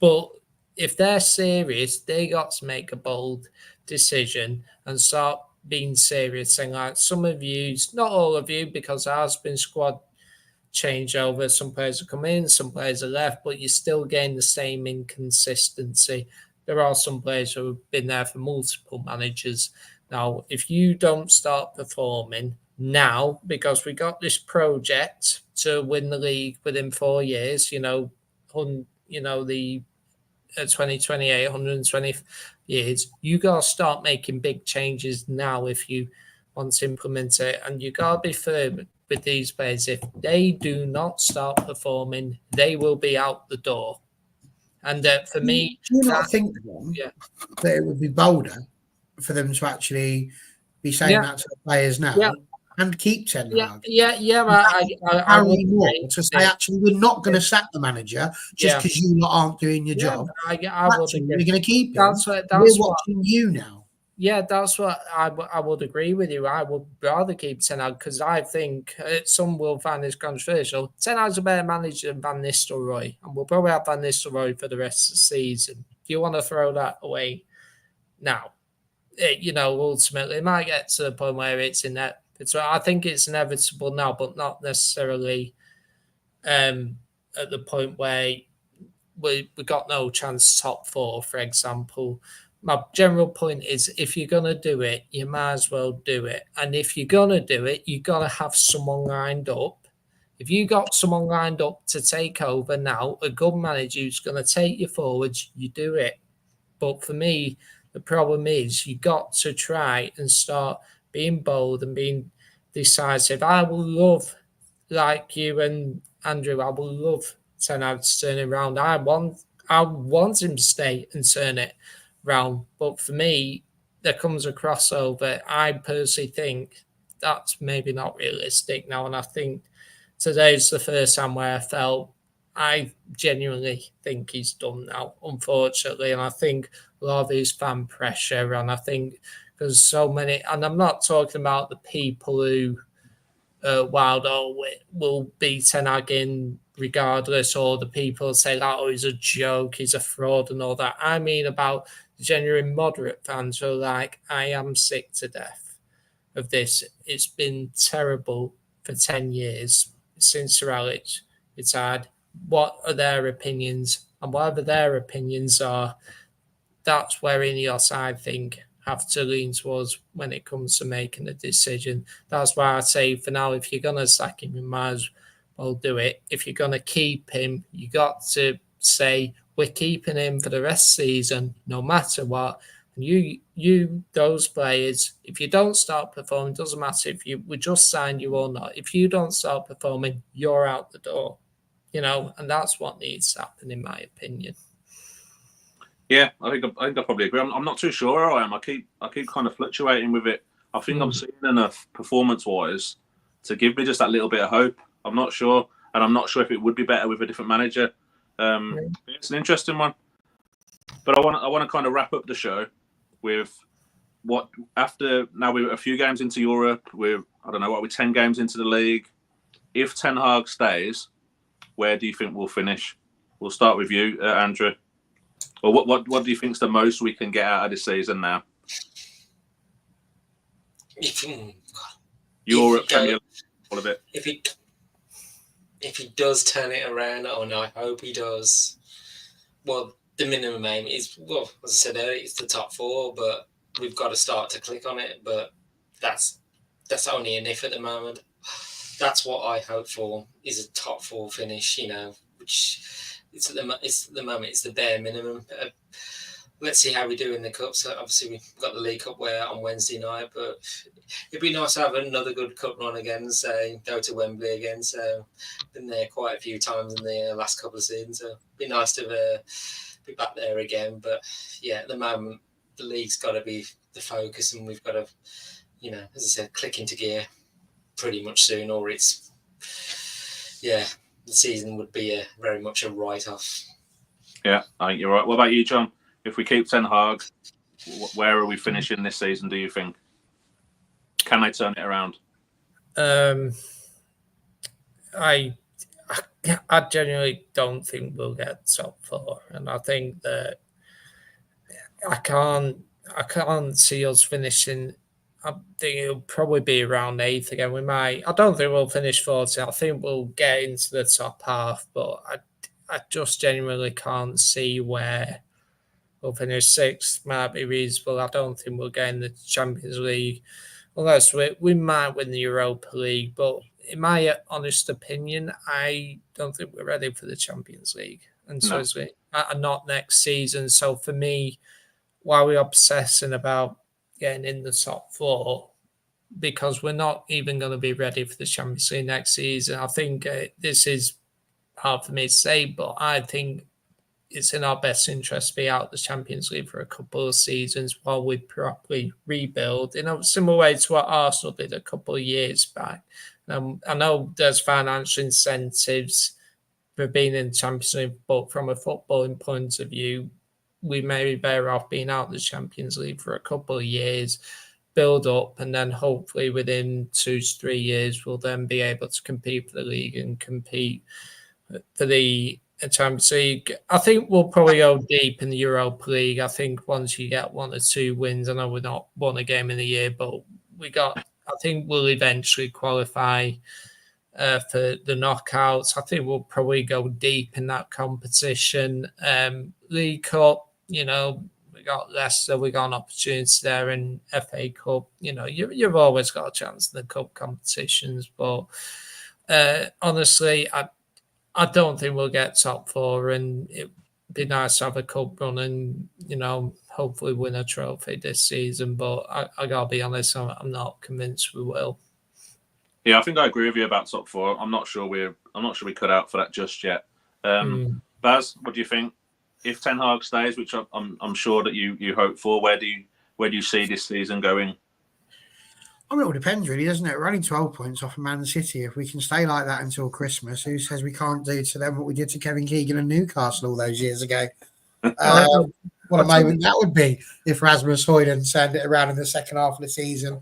But if they're serious, they got to make a bold decision and start being serious. And like some of you, not all of you, because there has been squad changeover. Some players have come in, some players are left, but you still gain the same inconsistency. There are some players who have been there for multiple managers. Now, if you don't start performing now, because we got this project to win the league within 4 years, the 2028, 120 years, you got to start making big changes now if you want to implement it. And you got to be firm with these players. If they do not start performing, they will be out the door. And for me, do you not think yeah. that it would be bolder for them to actually be saying that to the players now and keep Ten Hag? I would agree. To say, actually, we're not going to sack the manager just because you lot aren't doing your job. I would agree. We're going to keep him. We're watching you now. Yeah, that's what I would agree with you. I would rather keep Ten Hag because I think some will find this controversial. Ten Hag's a better manager than Van Nistelrooy, and we'll probably have Van Nistelrooy for the rest of the season. If you want to throw that away now, ultimately it might get to the point where it's inevitable. So I think it's inevitable now, but not necessarily at the point where we got no chance top 4, for example. My general point is if you're going to do it, you might as well do it. And if you're going to do it, you've got to have someone lined up. If you got someone lined up to take over now, a good manager who's going to take you forwards, you do it. But for me, the problem is you got to try and start being bold and being decisive. I will love, like you and Andrew, I will love Ten Hag to turn it around. I want him to stay and turn it round. But for me, there comes a crossover. I personally think that's maybe not realistic now. And I think today's the first time where I genuinely think he's done now, unfortunately. And I think a lot of his fan pressure, and I think there's so many, and I'm not talking about the people who will be Ten Hag in regardless, or the people say that, oh, he's a joke, he's a fraud and all that. I mean about genuine moderate fans who are like, I am sick to death of this. It's been terrible for 10 years since Sir Alex retired. What are their opinions? And whatever their opinions are, that's where Ineos, I think, have to lean towards when it comes to making a decision. That's why I say for now, if you're going to sack him, you might as well do it. If you're going to keep him, you got to say, we're keeping him for the rest of the season, no matter what. And those players, if you don't start performing, doesn't matter if we just signed you or not. If you don't start performing, you're out the door. And that's what needs to happen, in my opinion. Yeah, I think I probably agree. I'm not too sure I am. I keep kind of fluctuating with it. I think I'm seeing enough performance-wise to give me just that little bit of hope. I'm not sure, and I'm not sure if it would be better with a different manager. It's an interesting one, but I want to kind of wrap up the show with what after now we're a few games into Europe. We're 10 games into the league. If Ten Hag stays, where do you think we'll finish? We'll start with you, Andrew. Or what do you think is the most we can get out of this season now? Europe, Premier League, all of it. If he does turn it around, and I hope he does. Well, the minimum aim is, as I said earlier, it's the top 4, but we've got to start to click on it. But that's only an if at the moment. That's what I hope for, is a top 4 finish. Which. It's at the moment, it's the bare minimum. Let's see how we do in the cup. So obviously we've got the League Cup on Wednesday night, but it'd be nice to have another good cup run again. Say go to Wembley again. So been there quite a few times in the last couple of seasons. So it'd be nice to be back there again. But yeah, at the moment the league's got to be the focus, and we've got to, as I said, click into gear pretty much soon, or it's the season would be very much a write-off. Yeah, I think you're right. What about you, John? If we keep Ten Hag, where are we finishing this season, do you think? Can they turn it around? I genuinely don't think we'll get top 4. And I think that I can't see us finishing. I think it'll probably be around 8th again. I don't think we'll finish 14th. I think we'll get into the top half, but I just genuinely can't see where we'll finish. 6th might be reasonable. I don't think we'll get in the Champions League unless we might win the Europa League. But in my honest opinion, I don't think we're ready for the Champions League. And so not next season. So for me, why are we obsessing about getting in the top 4, because we're not even going to be ready for the Champions League next season? I think this is hard for me to say, but I think it's in our best interest to be out of the Champions League for a couple of seasons while we properly rebuild in a similar way to what Arsenal did a couple of years back. I know there's financial incentives for being in the Champions League, but from a footballing point of view, we may be better off being out of the Champions League for a couple of years, build up, and then hopefully within 2 to 3 years, we'll then be able to compete for the league and compete for the Champions League. I think we'll probably go deep in the Europa League. I think once you get 1 or 2 wins, I know we're not won a game in the year, but I think we'll eventually qualify for the knockouts. I think we'll probably go deep in that competition. League Cup, we got Leicester, we got an opportunity there in FA Cup. You've always got a chance in the cup competitions, but honestly, I don't think we'll get top 4, and it'd be nice to have a cup run and, hopefully win a trophy this season. But I gotta be honest, I'm not convinced we will. Yeah, I think I agree with you about top 4. I'm not sure we cut out for that just yet. Baz, what do you think? If Ten Hag stays, which I'm sure that you hope for, where do you see this season going? I mean, it all depends, really, doesn't it? We're only 12 points off of Man City. If we can stay like that until Christmas, who says we can't do to them what we did to Kevin Keegan and Newcastle all those years ago? What a moment that would be if Rasmus Højlund turned it around in the second half of the season,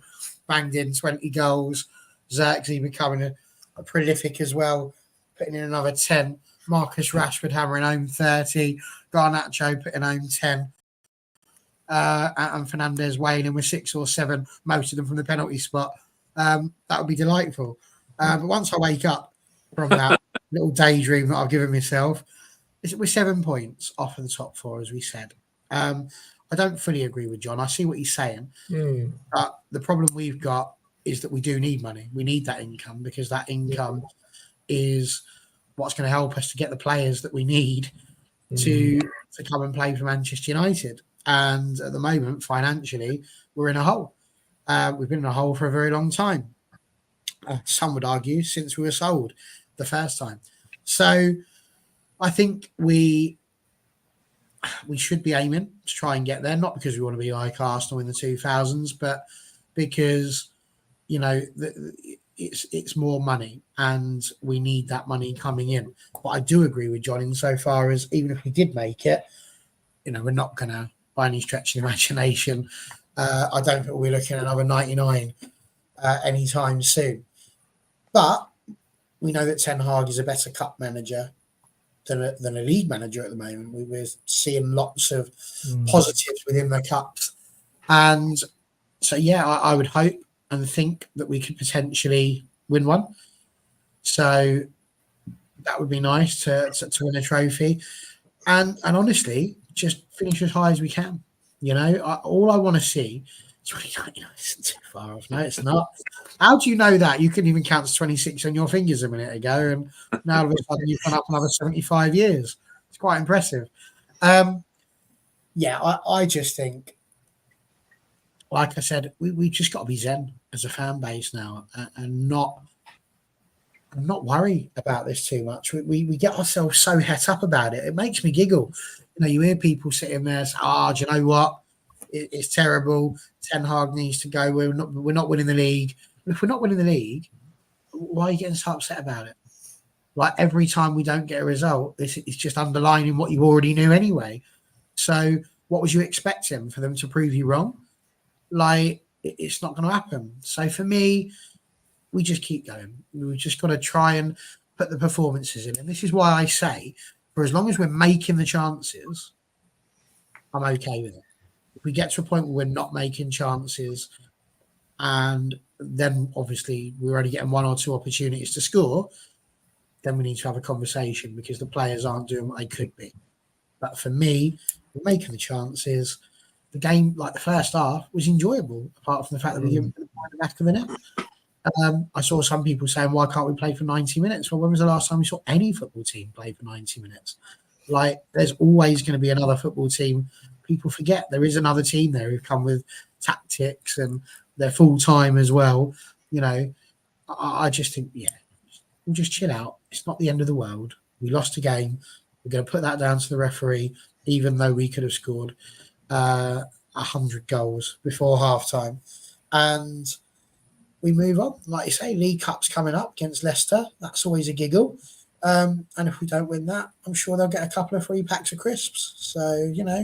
banged in 20 goals, Xerxes becoming a prolific as well, putting in another 10, Marcus Rashford hammering home 30, Garnacho putting home 10, and Fernandez weighing in with 6 or 7, most of them from the penalty spot. That would be delightful. But once I wake up from that little daydream that I've given myself, we're 7 points off of the top 4, as we said. I don't fully agree with John. I see what he's saying. But the problem we've got is that we do need money. We need that income, because that income is what's going to help us to get the players that we need to come and play for Manchester United. And at the moment, financially, we're in a hole. We've been in a hole for a very long time. Some would argue since we were sold the first time. So I think we should be aiming to try and get there, not because we want to be like Arsenal in the 2000s, but because, it's more money and we need that money coming in. But I do agree with John insofar as even if we did make it, we're not going to, by any stretch of the imagination, I don't think we're looking at another 99 anytime soon. But we know that Ten Hag is a better cup manager than a league manager at the moment. We're seeing lots of positives within the cups. And so, I would hope and think that we could potentially win one. So that would be nice to win a trophy. And honestly, just finish as high as we can. All I want to see is 29. It's too far off. No, it's not. How do you know that? You couldn't even count to 26 on your fingers a minute ago, and now all of a sudden you've gone up another 75 years. It's quite impressive. I just think, like I said, we just got to be zen as a fan base now and not worry about this too much. We get ourselves so het up about it. It makes me giggle. You hear people sitting there say, do you know what? It's terrible. Ten Hag needs to go. We're not winning the league. But if we're not winning the league, why are you getting so upset about it? Like every time we don't get a result, this is just underlining what you already knew anyway. So what was you expecting? For them to prove you wrong? Like, it's not going to happen. So for me, we just keep going. We've just got to try and put the performances in. And this is why I say, for as long as we're making the chances, I'm okay with it. If we get to a point where we're not making chances, and then obviously we're only getting 1 or 2 opportunities to score, then we need to have a conversation because the players aren't doing what they could be. But for me, we're making the chances. The game, like the first half, was enjoyable, apart from the fact that we didn't put the ball in the back of the net. I saw some people saying, why can't we play for 90 minutes? Well, when was the last time we saw any football team play for 90 minutes? Like, there's always going to be another football team. People forget there is another team there who've come with tactics and they're full-time as well. I just think, we'll just chill out. It's not the end of the world. We lost a game. We're going to put that down to the referee, even though we could have scored 100 goals before halftime. And we move on. Like you say, League Cup's coming up against Leicester. That's always a giggle. And if we don't win that, I'm sure they'll get a couple of free packs of crisps. So, you know.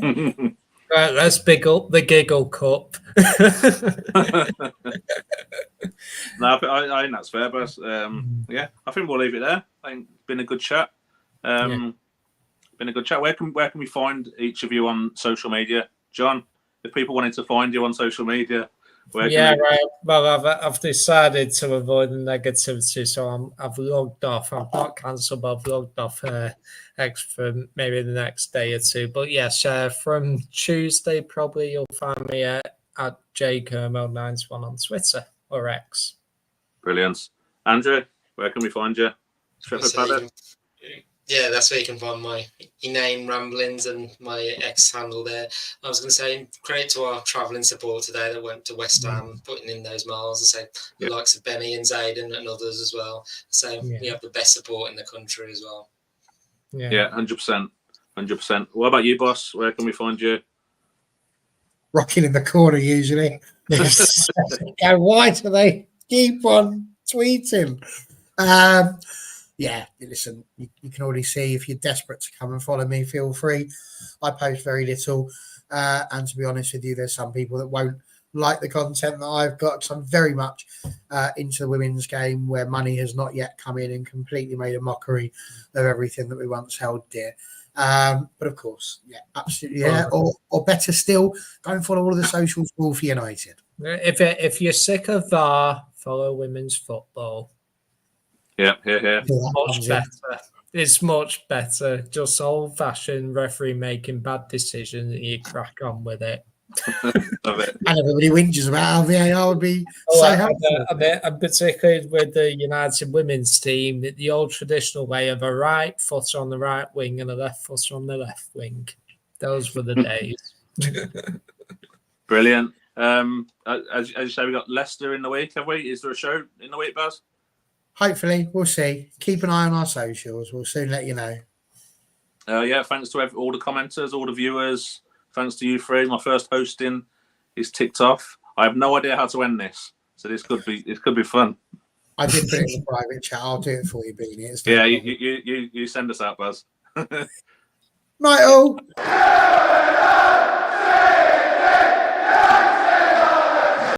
Right, let's big up the Giggle Cup. No, I think that's fair, but yeah, I think we'll leave it there. I think it's been a good chat. Been a good chat. Where can we find each of you on social media, John? If people wanted to find you on social media, where can they... Right. Well, I've decided to avoid the negativity, so I've logged off. I've not cancelled, but I've logged off X for maybe the next day or two. But yes, from Tuesday, probably you'll find me at jkermo91 on Twitter or X. Brilliant. Andrew, where can we find you? Yeah, that's where you can find my inane ramblings and my X handle there. I was going to say, credit to our travelling support today that went to West Ham, putting in those miles. I say the likes of Benny and Zayden and others as well. So we have the best support in the country as well. Yeah, 100%. 100%. What about you, boss? Where can we find you? Rocking in the corner usually. Why do they keep on tweeting? Yeah, listen, you can already see if you're desperate to come and follow me, feel free. I post very little. And to be honest with you, there's some people that won't like the content that I've got, because I'm very much into the women's game, where money has not yet come in and completely made a mockery of everything that we once held dear. But of course, yeah, absolutely. Yeah. Or better still, go and follow all of the socials for United. If you're sick of VAR, follow women's football. Yeah. Much better. It's much better. Just old-fashioned referee making bad decisions, and you crack on with it. Love it. And everybody whinges about how VAR would be so helpful. And particularly with the United women's team, the old traditional way of a right foot on the right wing and a left foot on the left wing. Those were the days. Brilliant. As you say, we got Leicester in the week, have we? Is there a show in the week, Baz? Hopefully, we'll see. Keep an eye on our socials. We'll soon let you know. Yeah, thanks to all the commenters, all the viewers. Thanks to you three. My first hosting is ticked off. I have no idea how to end this, so this could be fun. I did put it in the private chat. I'll do it for you, Beanie. Yeah, you send us out, Baz. Night all.